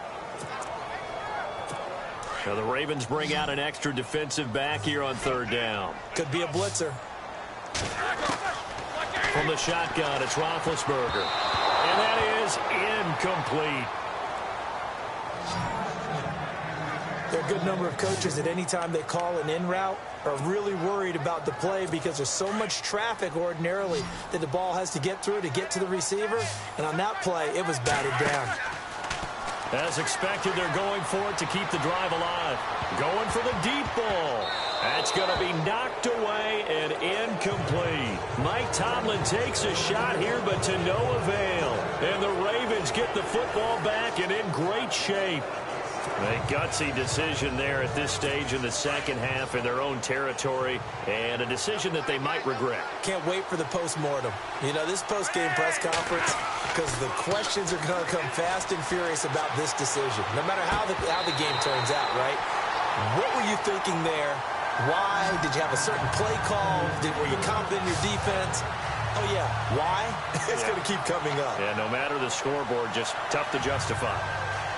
Now the Ravens bring out an extra defensive back here on 3rd down. Could be a blitzer. From the shotgun, it's Roethlisberger. And that is incomplete. There are a good number of coaches that any time they call an in route are really worried about the play because there's so much traffic ordinarily that the ball has to get through to get to the receiver. And on that play, it was batted down. As expected, they're going for it to keep the drive alive. Going for the deep ball. That's going to be knocked away and incomplete. Mike Tomlin takes a shot here, but to no avail. And the Ravens get the football back and in great shape. A gutsy decision there at this stage in the 2nd half in their own territory, and a decision that they might regret. Can't wait for the post-mortem. You know, this post-game press conference, because the questions are going to come fast and furious about this decision, no matter how the game turns out, right? What were you thinking there? Why? Did you have a certain play call? Were you confident in your defense? Oh, yeah. Why? It's going to keep coming up. Yeah, no matter the scoreboard, just tough to justify.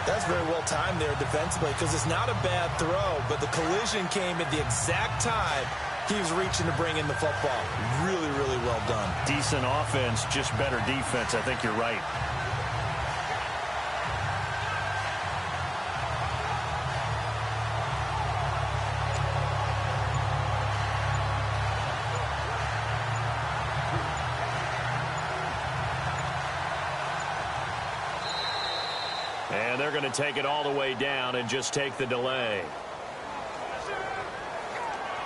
That's very well timed there defensively because it's not a bad throw, but the collision came at the exact time he was reaching to bring in the football. Really, really well done. Decent offense, just better defense. I think you're right. And they're going to take it all the way down and just take the delay.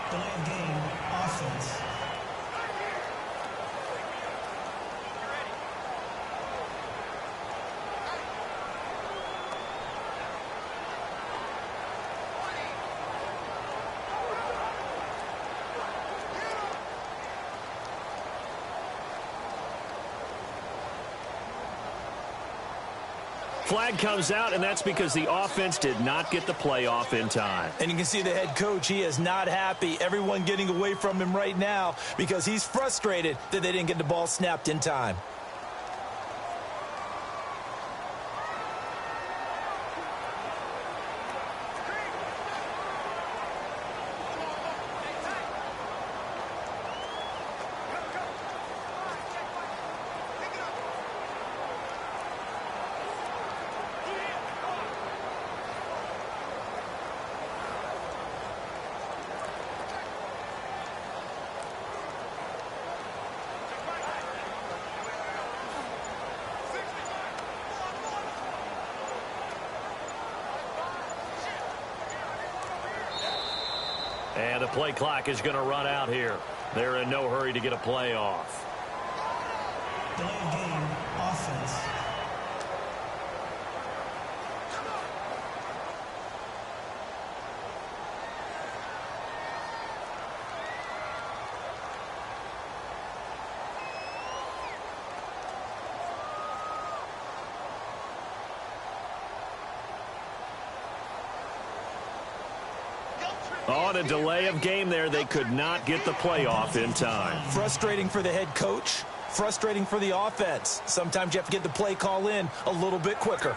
Delay of game, offense. Flag comes out, and that's because the offense did not get the play off in time. And you can see the head coach, he is not happy. Everyone getting away from him right now because he's frustrated that they didn't get the ball snapped in time. And the play clock is going to run out here. They're in no hurry to get a play off. Delay of game, offense. On a delay of game there, they could not get the play off in time. Frustrating for the head coach, frustrating for the offense. Sometimes you have to get the play call in a little bit quicker.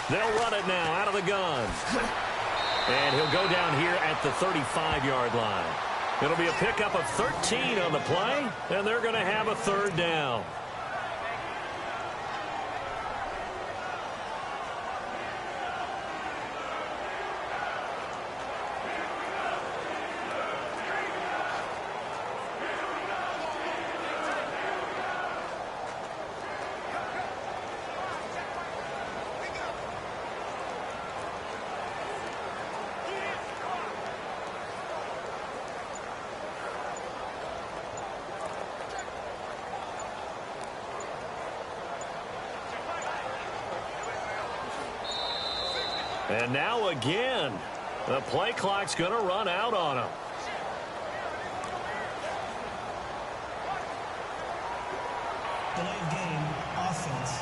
They'll run it now out of the gun. And he'll go down here at the 35-yard line. It'll be a pickup of 13 on the play, and they're going to have a third down. And now again, the play clock's going to run out on him. Delay of game, offense.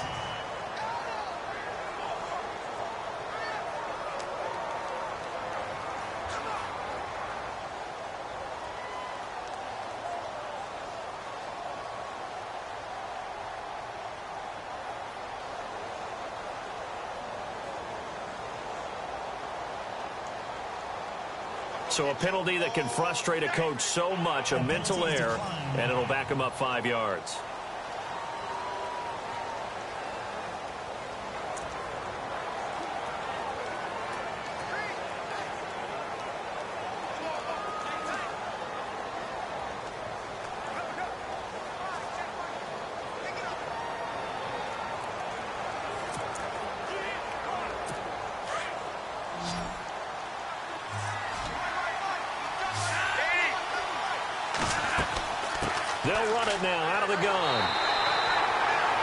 So a penalty that can frustrate a coach so much, a mental error, and it'll back him up 5 yards. They'll run it now out of the gun.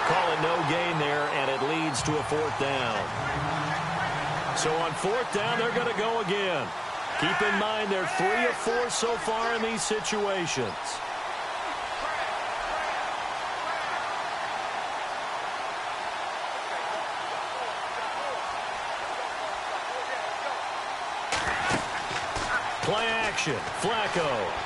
Call it no gain there, and it leads to a fourth down. So on fourth down, they're going to go again. Keep in mind, they're 3 of 4 so far in these situations. Play action, Flacco.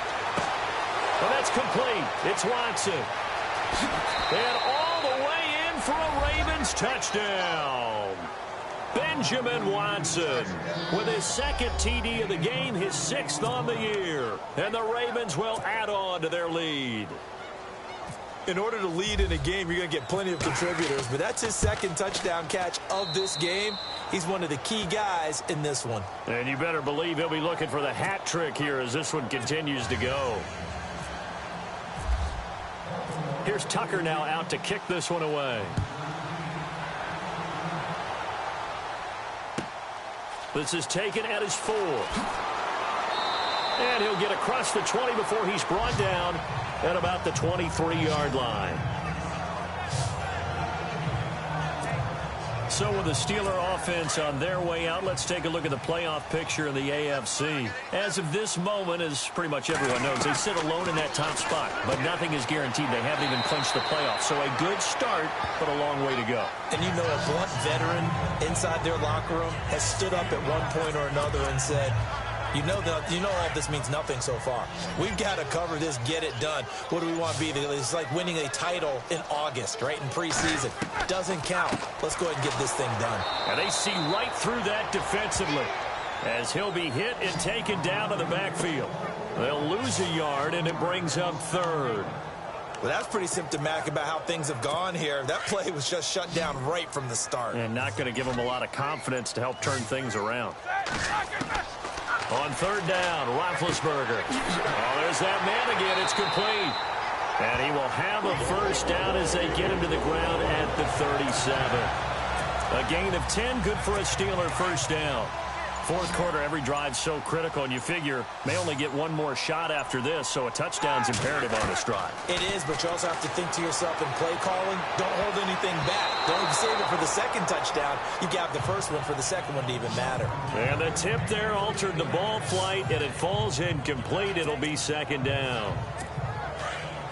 Well, that's complete. It's Watson. And all the way in for a Ravens touchdown. Benjamin Watson with his second TD of the game, his 6th on the year. And the Ravens will add on to their lead. In order to lead in a game, you're going to get plenty of contributors, but that's his second touchdown catch of this game. He's one of the key guys in this one. And you better believe he'll be looking for the hat trick here as this one continues to go. Here's Tucker now out to kick this one away. This is taken at his 4. And he'll get across the 20 before he's brought down at about the 23-yard line. So with the Steeler offense on their way out, let's take a look at the playoff picture in the AFC. As of this moment, as pretty much everyone knows, they sit alone in that top spot, but nothing is guaranteed. They haven't even clinched the playoffs. So a good start, but a long way to go. And you know, a blunt veteran inside their locker room has stood up at one point or another and said, You know all this means nothing so far. We've got to cover this, get it done. What do we want to be? It's like winning a title in August, right, in preseason. Doesn't count. Let's go ahead and get this thing done. And they see right through that defensively as he'll be hit and taken down to the backfield. They'll lose a yard, and it brings up 3rd. Well, that's pretty symptomatic about how things have gone here. That play was just shut down right from the start. And not going to give them a lot of confidence to help turn things around. On 3rd down, Roethlisberger. Oh, there's that man again. It's complete. And he will have a first down as they get him to the ground at the 37. A gain of 10, good for a Steeler first down. Fourth quarter, every drive so critical, and you figure may only get one more shot after this, so a touchdown's imperative on this drive. It is, but you also have to think to yourself in play calling, don't hold anything back. Don't save it for the second touchdown. You got the first one for the second one to even matter. And the tip there altered the ball flight, and it falls incomplete. It'll be 2nd down.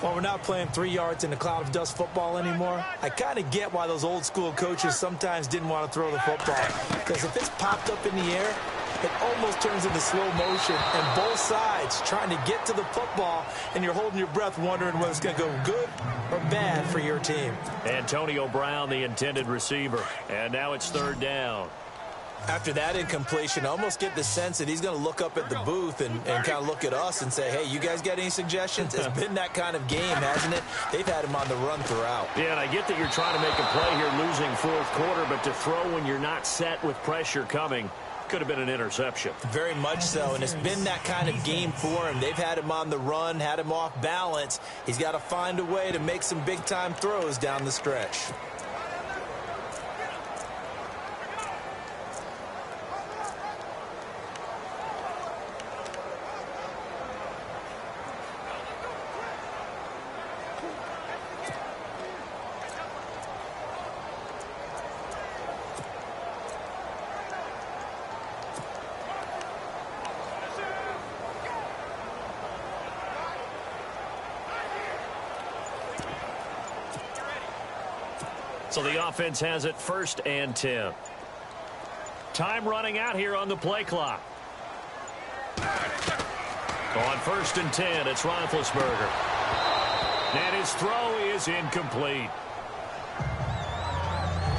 Well, we're not playing 3 yards in a cloud of dust football anymore. I kind of get why those old school coaches sometimes didn't want to throw the football. Because if it's popped up in the air, it almost turns into slow motion. And both sides trying to get to the football, and you're holding your breath wondering whether it's going to go good or bad for your team. Antonio Brown, the intended receiver. And now it's 3rd down. After that incompletion, I almost get the sense that he's going to look up at the booth and kind of look at us and say, hey, you guys got any suggestions? It's been that kind of game, hasn't it? They've had him on the run throughout. Yeah, and I get that you're trying to make a play here losing fourth quarter, but to throw when you're not set with pressure coming could have been an interception. Very much so, and it's been that kind of game for him. They've had him on the run, had him off balance. He's got to find a way to make some big-time throws down the stretch. So the offense has it 1st and 10. Time running out here on the play clock. On 1st and 10, it's Roethlisberger. And his throw is incomplete.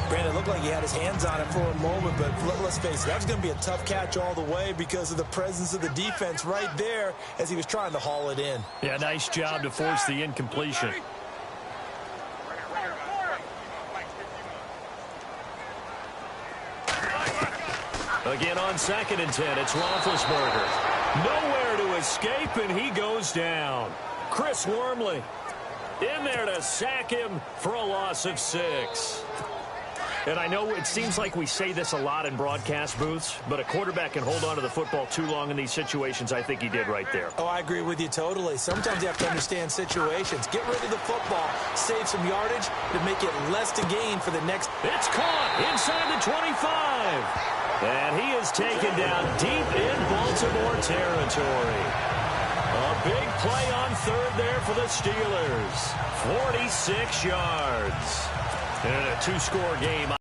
Brandon, it looked like he had his hands on it for a moment, but let's face it, that was going to be a tough catch all the way because of the presence of the defense right there as he was trying to haul it in. Yeah, nice job to force the incompletion. Again on 2nd and 10, it's Roethlisberger. Nowhere to escape, and he goes down. Chris Wormley in there to sack him for a loss of 6. And I know it seems like we say this a lot in broadcast booths, but a quarterback can hold on to the football too long in these situations. I think he did right there. Oh, I agree with you totally. Sometimes you have to understand situations. Get rid of the football, save some yardage to make it less to gain for the next. It's caught inside the 25. And he is taken down deep in Baltimore territory. A big play on 3rd there for the Steelers. 46 yards. And a 2-score game.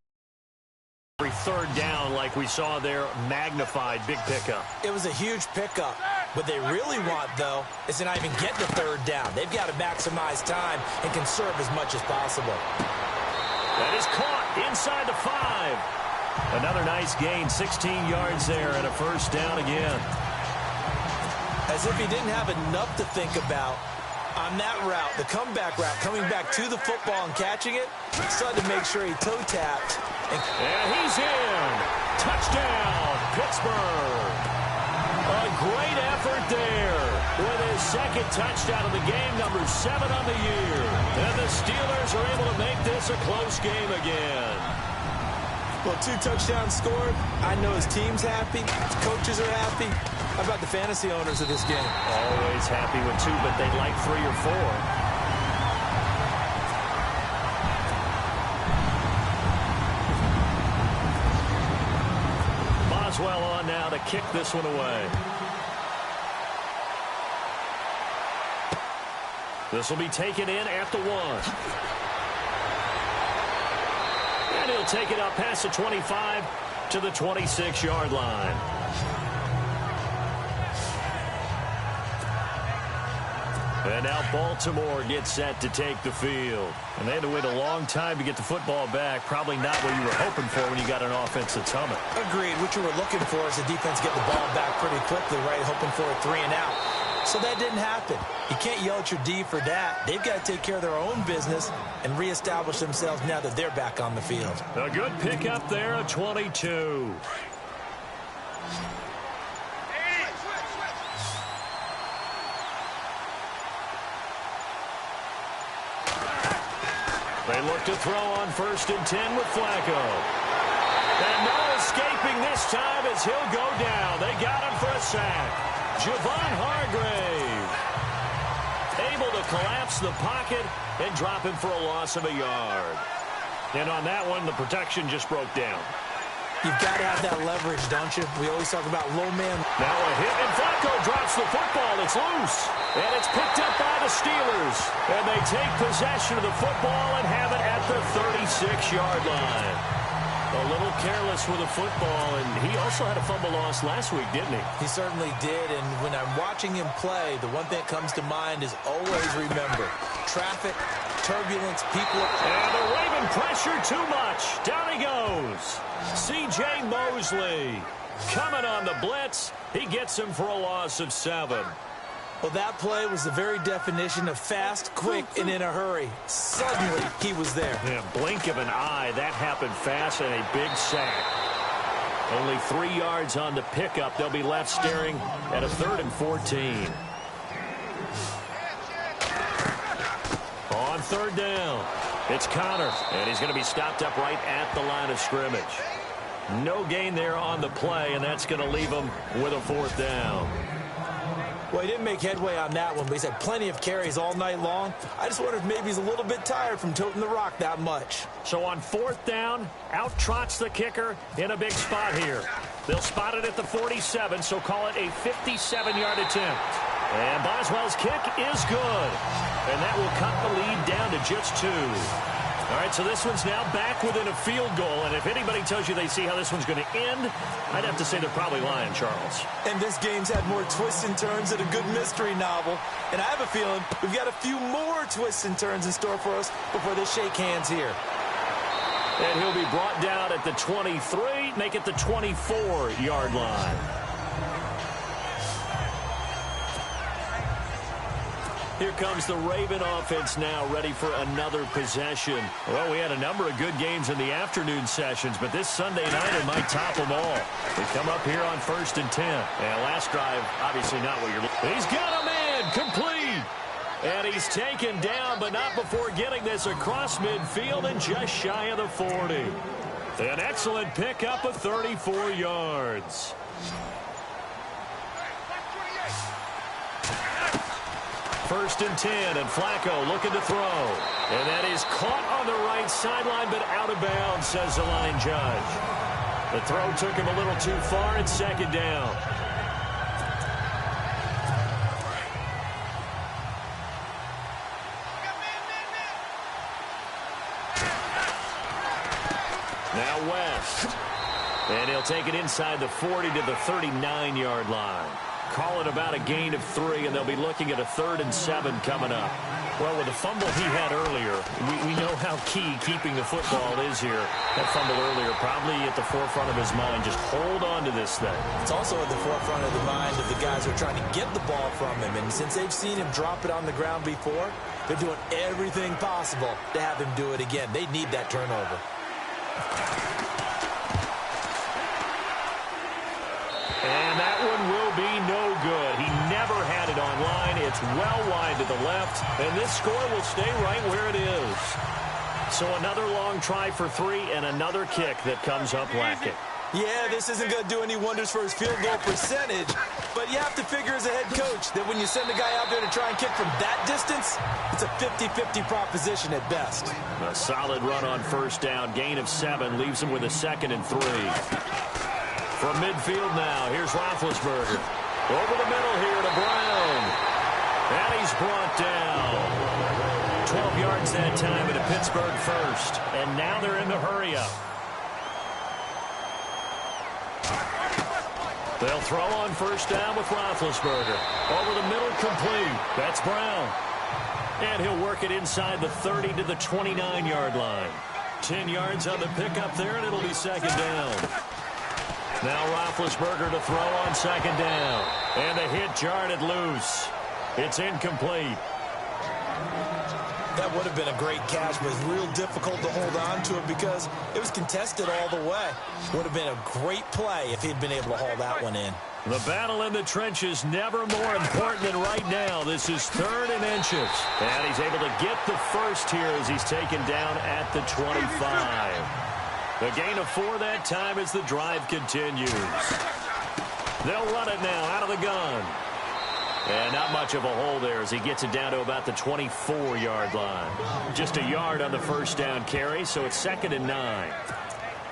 Every 3rd down, like we saw there, magnified, big pickup. It was a huge pickup. What they really want, though, is to not even get the 3rd down. They've got to maximize time and conserve as much as possible. That is caught inside the 5. Another nice gain, 16 yards there, and a first down again. As if he didn't have enough to think about on that route, the comeback route, coming back to the football and catching it, decided to make sure he toe-tapped. And he's in. Touchdown, Pittsburgh. A great effort there with his second touchdown of the game, number 7 on the year. And the Steelers are able to make this a close game again. Well, 2 touchdowns scored. I know his team's happy. His coaches are happy. How about the fantasy owners of this game? Always happy with 2, but they'd like 3 or 4. Boswell on now to kick this one away. This will be taken in at the 1. And he'll take it up past the 25 to the 26-yard line. And now Baltimore gets set to take the field. And they had to wait a long time to get the football back. Probably not what you were hoping for when you got an offense that's humming. Agreed. What you were looking for is the defense getting the ball back pretty quickly, right? Hoping for a 3 and out. So that didn't happen. You can't yell at your D for that. They've got to take care of their own business and reestablish themselves now that they're back on the field. A good pickup there, a 22. They look to throw on 1st and 10 with Flacco. And no escaping this time as he'll go down. They got him for a sack. Javon Hargrave able to collapse the pocket and drop him for a loss of a yard. And on that one, the protection just broke down. You've got to have that leverage, don't you? We always talk about low man. Now a hit, and Flacco drops the football. It's loose. And it's picked up by the Steelers. And they take possession of the football and have it at the 36-yard line. A little careless with the football, and he also had a fumble loss last week, didn't he? He certainly did, and when I'm watching him play, the one thing that comes to mind is always remember, traffic, turbulence, people. And the Raven pressure too much. Down he goes. C.J. Mosley coming on the blitz. He gets him for a loss of 7. Well, that play was the very definition of fast, quick, and in a hurry. Suddenly, he was there. Yeah, blink of an eye. That happened fast and a big sack. Only 3 yards on the pickup. They'll be left staring at a 3rd and 14. On 3rd down, it's Connor, and he's going to be stopped up right at the line of scrimmage. No gain there on the play, and that's going to leave him with a 4th down. Well, he didn't make headway on that one, but he's had plenty of carries all night long. I just wonder if maybe he's a little bit tired from toting the rock that much. So on 4th down, out trots the kicker in a big spot here. They'll spot it at the 47, so call it a 57-yard attempt. And Boswell's kick is good. And that will cut the lead down to just 2. All right, so this one's now back within a field goal. And if anybody tells you they see how this one's going to end, I'd have to say they're probably lying, Charles. And this game's had more twists and turns than a good mystery novel. And I have a feeling we've got a few more twists and turns in store for us before they shake hands here. And he'll be brought down at the 23, make it the 24-yard line. Here comes the Raven offense now, ready for another possession. Well, we had a number of good games in the afternoon sessions, but this Sunday night it might top them all. They come up here on 1st and 10. And last drive, obviously not what you're looking. He's got a man, complete. And he's taken down, but not before getting this across midfield and just shy of the 40. An excellent pickup of 34 yards. First and 10, and Flacco looking to throw. And that is caught on the right sideline, but out of bounds, says the line judge. The throw took him a little too far. It's 2nd down. Now West. And he'll take it inside the 40 to the 39-yard line. Call it about a gain of 3, and they'll be looking at a 3rd and 7 coming up. Well, with the fumble he had earlier, we know how key keeping the football is here. That fumble earlier probably at the forefront of his mind. Just hold on to this thing. It's also at the forefront of the mind of the guys who are trying to get the ball from him. And since they've seen him drop it on the ground before, they're doing everything possible to have him do it again. They need that turnover. And that one will be no good. He never had it on line. It's well wide to the left, and this score will stay right where it is. So another long try for 3 and another kick that comes up lacking. Yeah, this isn't going to do any wonders for his field goal percentage, but you have to figure as a head coach that when you send a guy out there to try and kick from that distance, it's a 50-50 proposition at best. A solid run on first down. Gain of 7 leaves him with a 2nd and 3. From midfield now, here's Roethlisberger. Over the middle here to Brown. And he's brought down. 12 yards that time at a Pittsburgh first. And now they're in the hurry-up. They'll throw on first down with Roethlisberger. Over the middle, complete. That's Brown. And he'll work it inside the 30 to the 29-yard line. 10 yards on the pickup there, and it'll be 2nd down. Now Roethlisberger to throw on 2nd down. And the hit jarred it loose. It's incomplete. That would have been a great catch, but it's real difficult to hold on to it because it was contested all the way. Would have been a great play if he'd been able to haul that one in. The battle in the trenches never more important than right now. This is 3rd and inches. And he's able to get the first here as he's taken down at the 25. The gain of 4 that time as the drive continues. They'll run it now out of the gun. And not much of a hole there as he gets it down to about the 24-yard line. Just a yard on the first down carry, so it's 2nd and 9.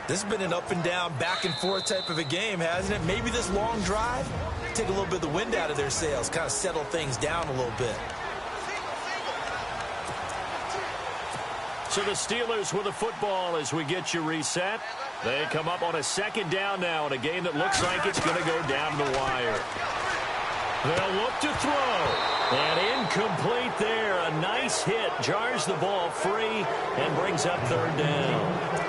This has been an up and down, back and forth type of a game, hasn't it? Maybe this long drive, take a little bit of the wind out of their sails, kind of settle things down a little bit. So the Steelers with the football as we get you reset. They come up on a 2nd down now in a game that looks like it's going to go down the wire. They'll look to throw. And incomplete there. A nice hit. Jars the ball free and brings up 3rd down.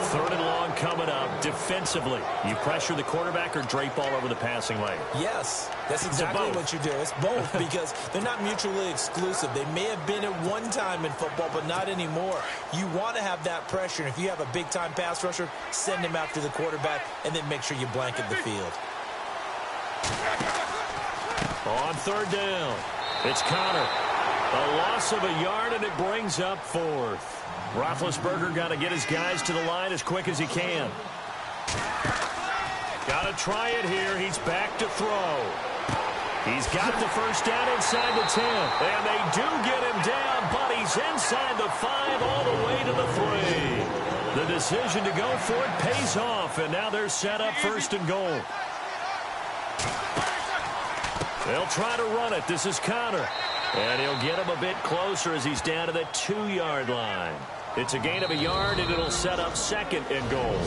3rd and long coming up defensively. You pressure the quarterback or drape all over the passing lane? Yes, that's exactly what you do. It's both because they're not mutually exclusive. They may have been at one time in football, but not anymore. You want to have that pressure. And if you have a big-time pass rusher, send him after the quarterback and then make sure you blanket the field. On 3rd down, it's Connor. A loss of a yard, and it brings up 4th. Roethlisberger got to get his guys to the line as quick as he can. Got to try it here. He's back to throw. He's got the first down inside the 10. And they do get him down, but he's inside the 5 all the way to the 3. The decision to go for it pays off, and now they're set up 1st and goal. They'll try to run it. This is Connor. And he'll get him a bit closer as he's down to the 2-yard line. It's a gain of a yard, and it'll set up 2nd and goal.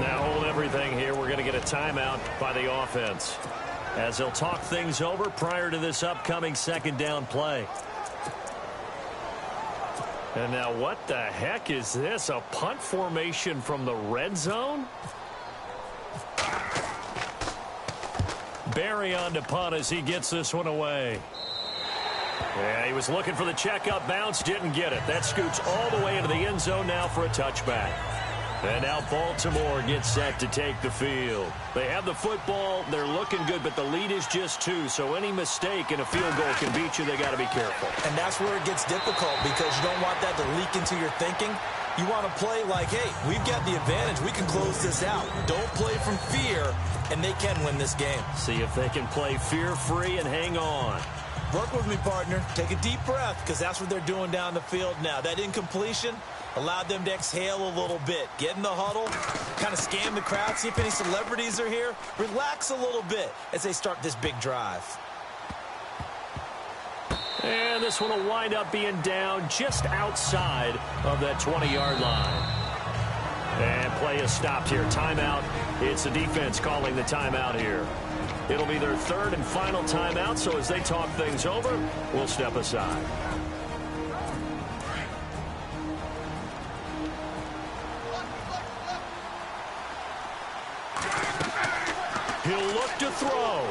Now hold everything here. We're going to get a timeout by the offense as they'll talk things over prior to this upcoming 2nd down play. And now what the heck is this? A punt formation from the red zone? Barry on to punt as he gets this one away. Yeah, he was looking for the checkup bounce, didn't get it. That scoots all the way into the end zone now for a touchback. And now Baltimore gets set to take the field. They have the football. They're looking good, but the lead is just 2. So any mistake in a field goal can beat you. They got to be careful. And that's where it gets difficult because you don't want that to leak into your thinking. You want to play like, hey, we've got the advantage. We can close this out. Don't play from fear, and they can win this game. See if they can play fear-free and hang on. Work with me, partner. Take a deep breath because that's what they're doing down the field now. That incompletion allowed them to exhale a little bit. Get in the huddle, kind of scan the crowd, see if any celebrities are here. Relax a little bit as they start this big drive. And this one will wind up being down just outside of that 20-yard line. And play is stopped here. Timeout. It's the defense calling the timeout here. It'll be their 3rd and final timeout, so as they talk things over, we'll step aside. He'll look to throw.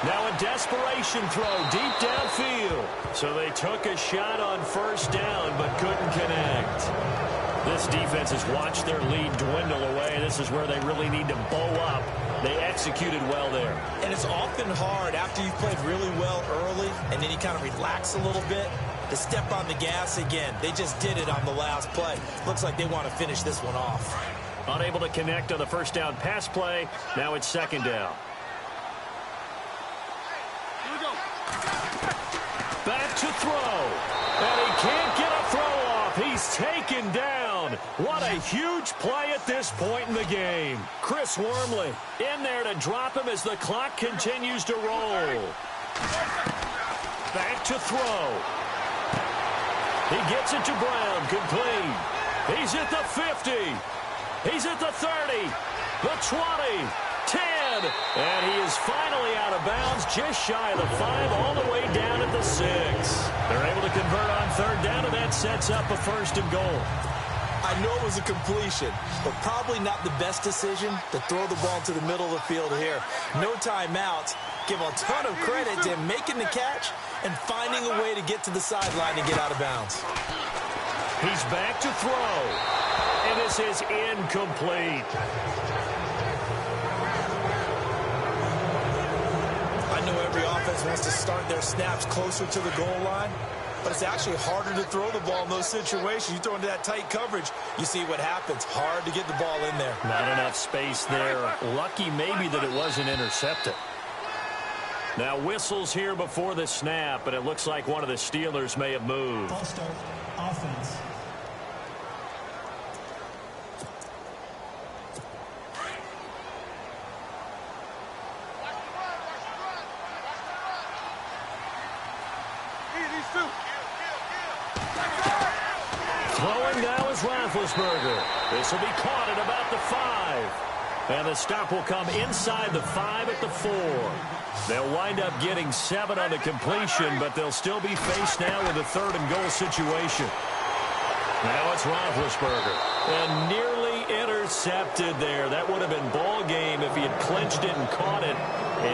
Now a desperation throw deep downfield. So they took a shot on first down but couldn't connect. This defense has watched their lead dwindle away. This is where they really need to bow up. They executed well there. And it's often hard after you've played really well early and then you kind of relax a little bit to step on the gas again. They just did it on the last play. Looks like they want to finish this one off. Unable to connect on the first down pass play. Now it's second down. Here we go. Back to throw. And he can't get a throw off. He's taken down. What a huge play at this point in the game. Chris Wormley in there to drop him as the clock continues to roll. Back to throw. He gets it to Brown. Complete. He's at the 50. He's at the 30. The 20. 10. And he is finally out of bounds, just shy of the 5, all the way down at the 6. They're able to convert on third down, and that sets up a first and goal. I know it was a completion, but probably not the best decision to throw the ball to the middle of the field here. No timeouts. Give a ton of credit to him making the catch and finding a way to get to the sideline and get out of bounds. He's back to throw, and this is incomplete. I know every offense wants to start their snaps closer to the goal line, but it's actually harder to throw the ball in those situations. You throw into that tight coverage, you see what happens. Hard to get the ball in there. Not enough space there. Lucky maybe that it wasn't intercepted. Now whistles here before the snap, and it looks like one of the Steelers may have moved. Ball start, offense. Throwing now is Roethlisberger. This will be caught at about the 5. And the stop will come inside the 5 at the 4. They'll wind up getting 7 on the completion, but they'll still be faced now with a third and goal situation. Now it's Roethlisberger. And nearly intercepted there. That would have been ball game if he had clinched it and caught it.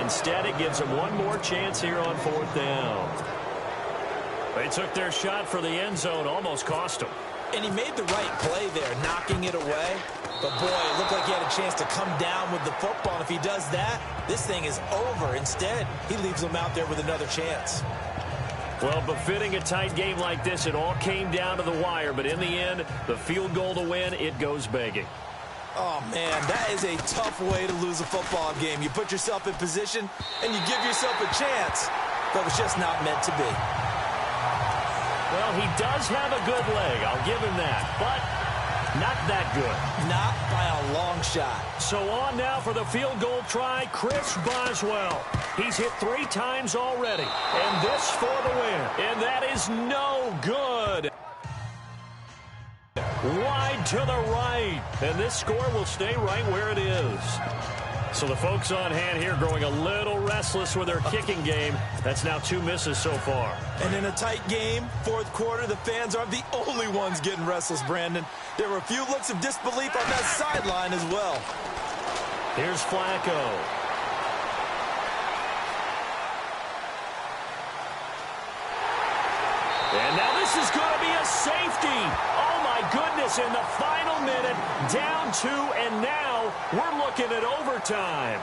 Instead, it gives him one more chance here on fourth down. They took their shot for the end zone, almost cost him. And he made the right play there, knocking it away. But, boy, it looked like he had a chance to come down with the football. And if he does that, this thing is over. Instead, he leaves him out there with another chance. Well, befitting a tight game like this, it all came down to the wire. But in the end, the field goal to win, it goes begging. Oh, man, that is a tough way to lose a football game. You put yourself in position, and you give yourself a chance. But it's just not meant to be. Well, he does have a good leg. I'll give him that. But not that good. Not by a long shot. So on now for the field goal try, Chris Boswell. He's hit 3 times already. And this for the win. And that is no good. Wide to the right. And this score will stay right where it is. So the folks on hand here growing a little restless with their kicking game. That's now 2 misses so far. And in a tight game, fourth quarter, the fans aren't the only ones getting restless, Brandon. There were a few looks of disbelief on that sideline as well. Here's Flacco. And now this is going to be a safety. Oh, my goodness, in the final minute, down 2, and now we're looking at overtime.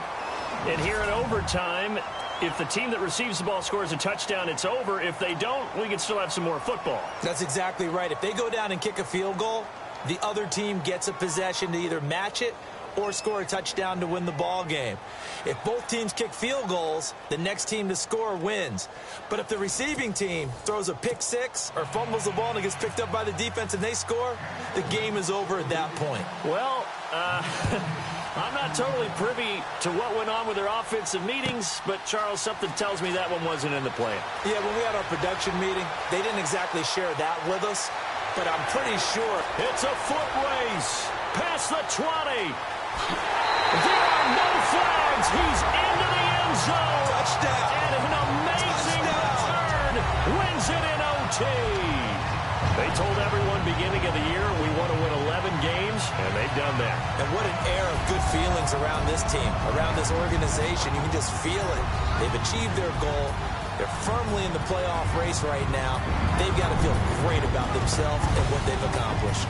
And here in overtime, if the team that receives the ball scores a touchdown, it's over. If they don't, we can still have some more football. That's exactly right. If they go down and kick a field goal, the other team gets a possession to either match it or score a touchdown to win the ball game. If both teams kick field goals, the next team to score wins. But if the receiving team throws a pick 6 or fumbles the ball and it gets picked up by the defense and they score, the game is over at that point. Well, I'm not totally privy to what went on with their offensive meetings, but, Charles, something tells me that one wasn't in the plan. Yeah, when we had our production meeting, they didn't exactly share that with us, but I'm pretty sure. It's a foot race past the 20. There are no flags. He's into the end zone. Touchdown. And an amazing return wins it in OT. They told everyone beginning of the year we want to win 11 games, and they've done that. And what an air of good feelings around this team, around this organization. You can just feel it. They've achieved their goal. They're firmly in the playoff race right now. They've got to feel great about themselves and what they've accomplished.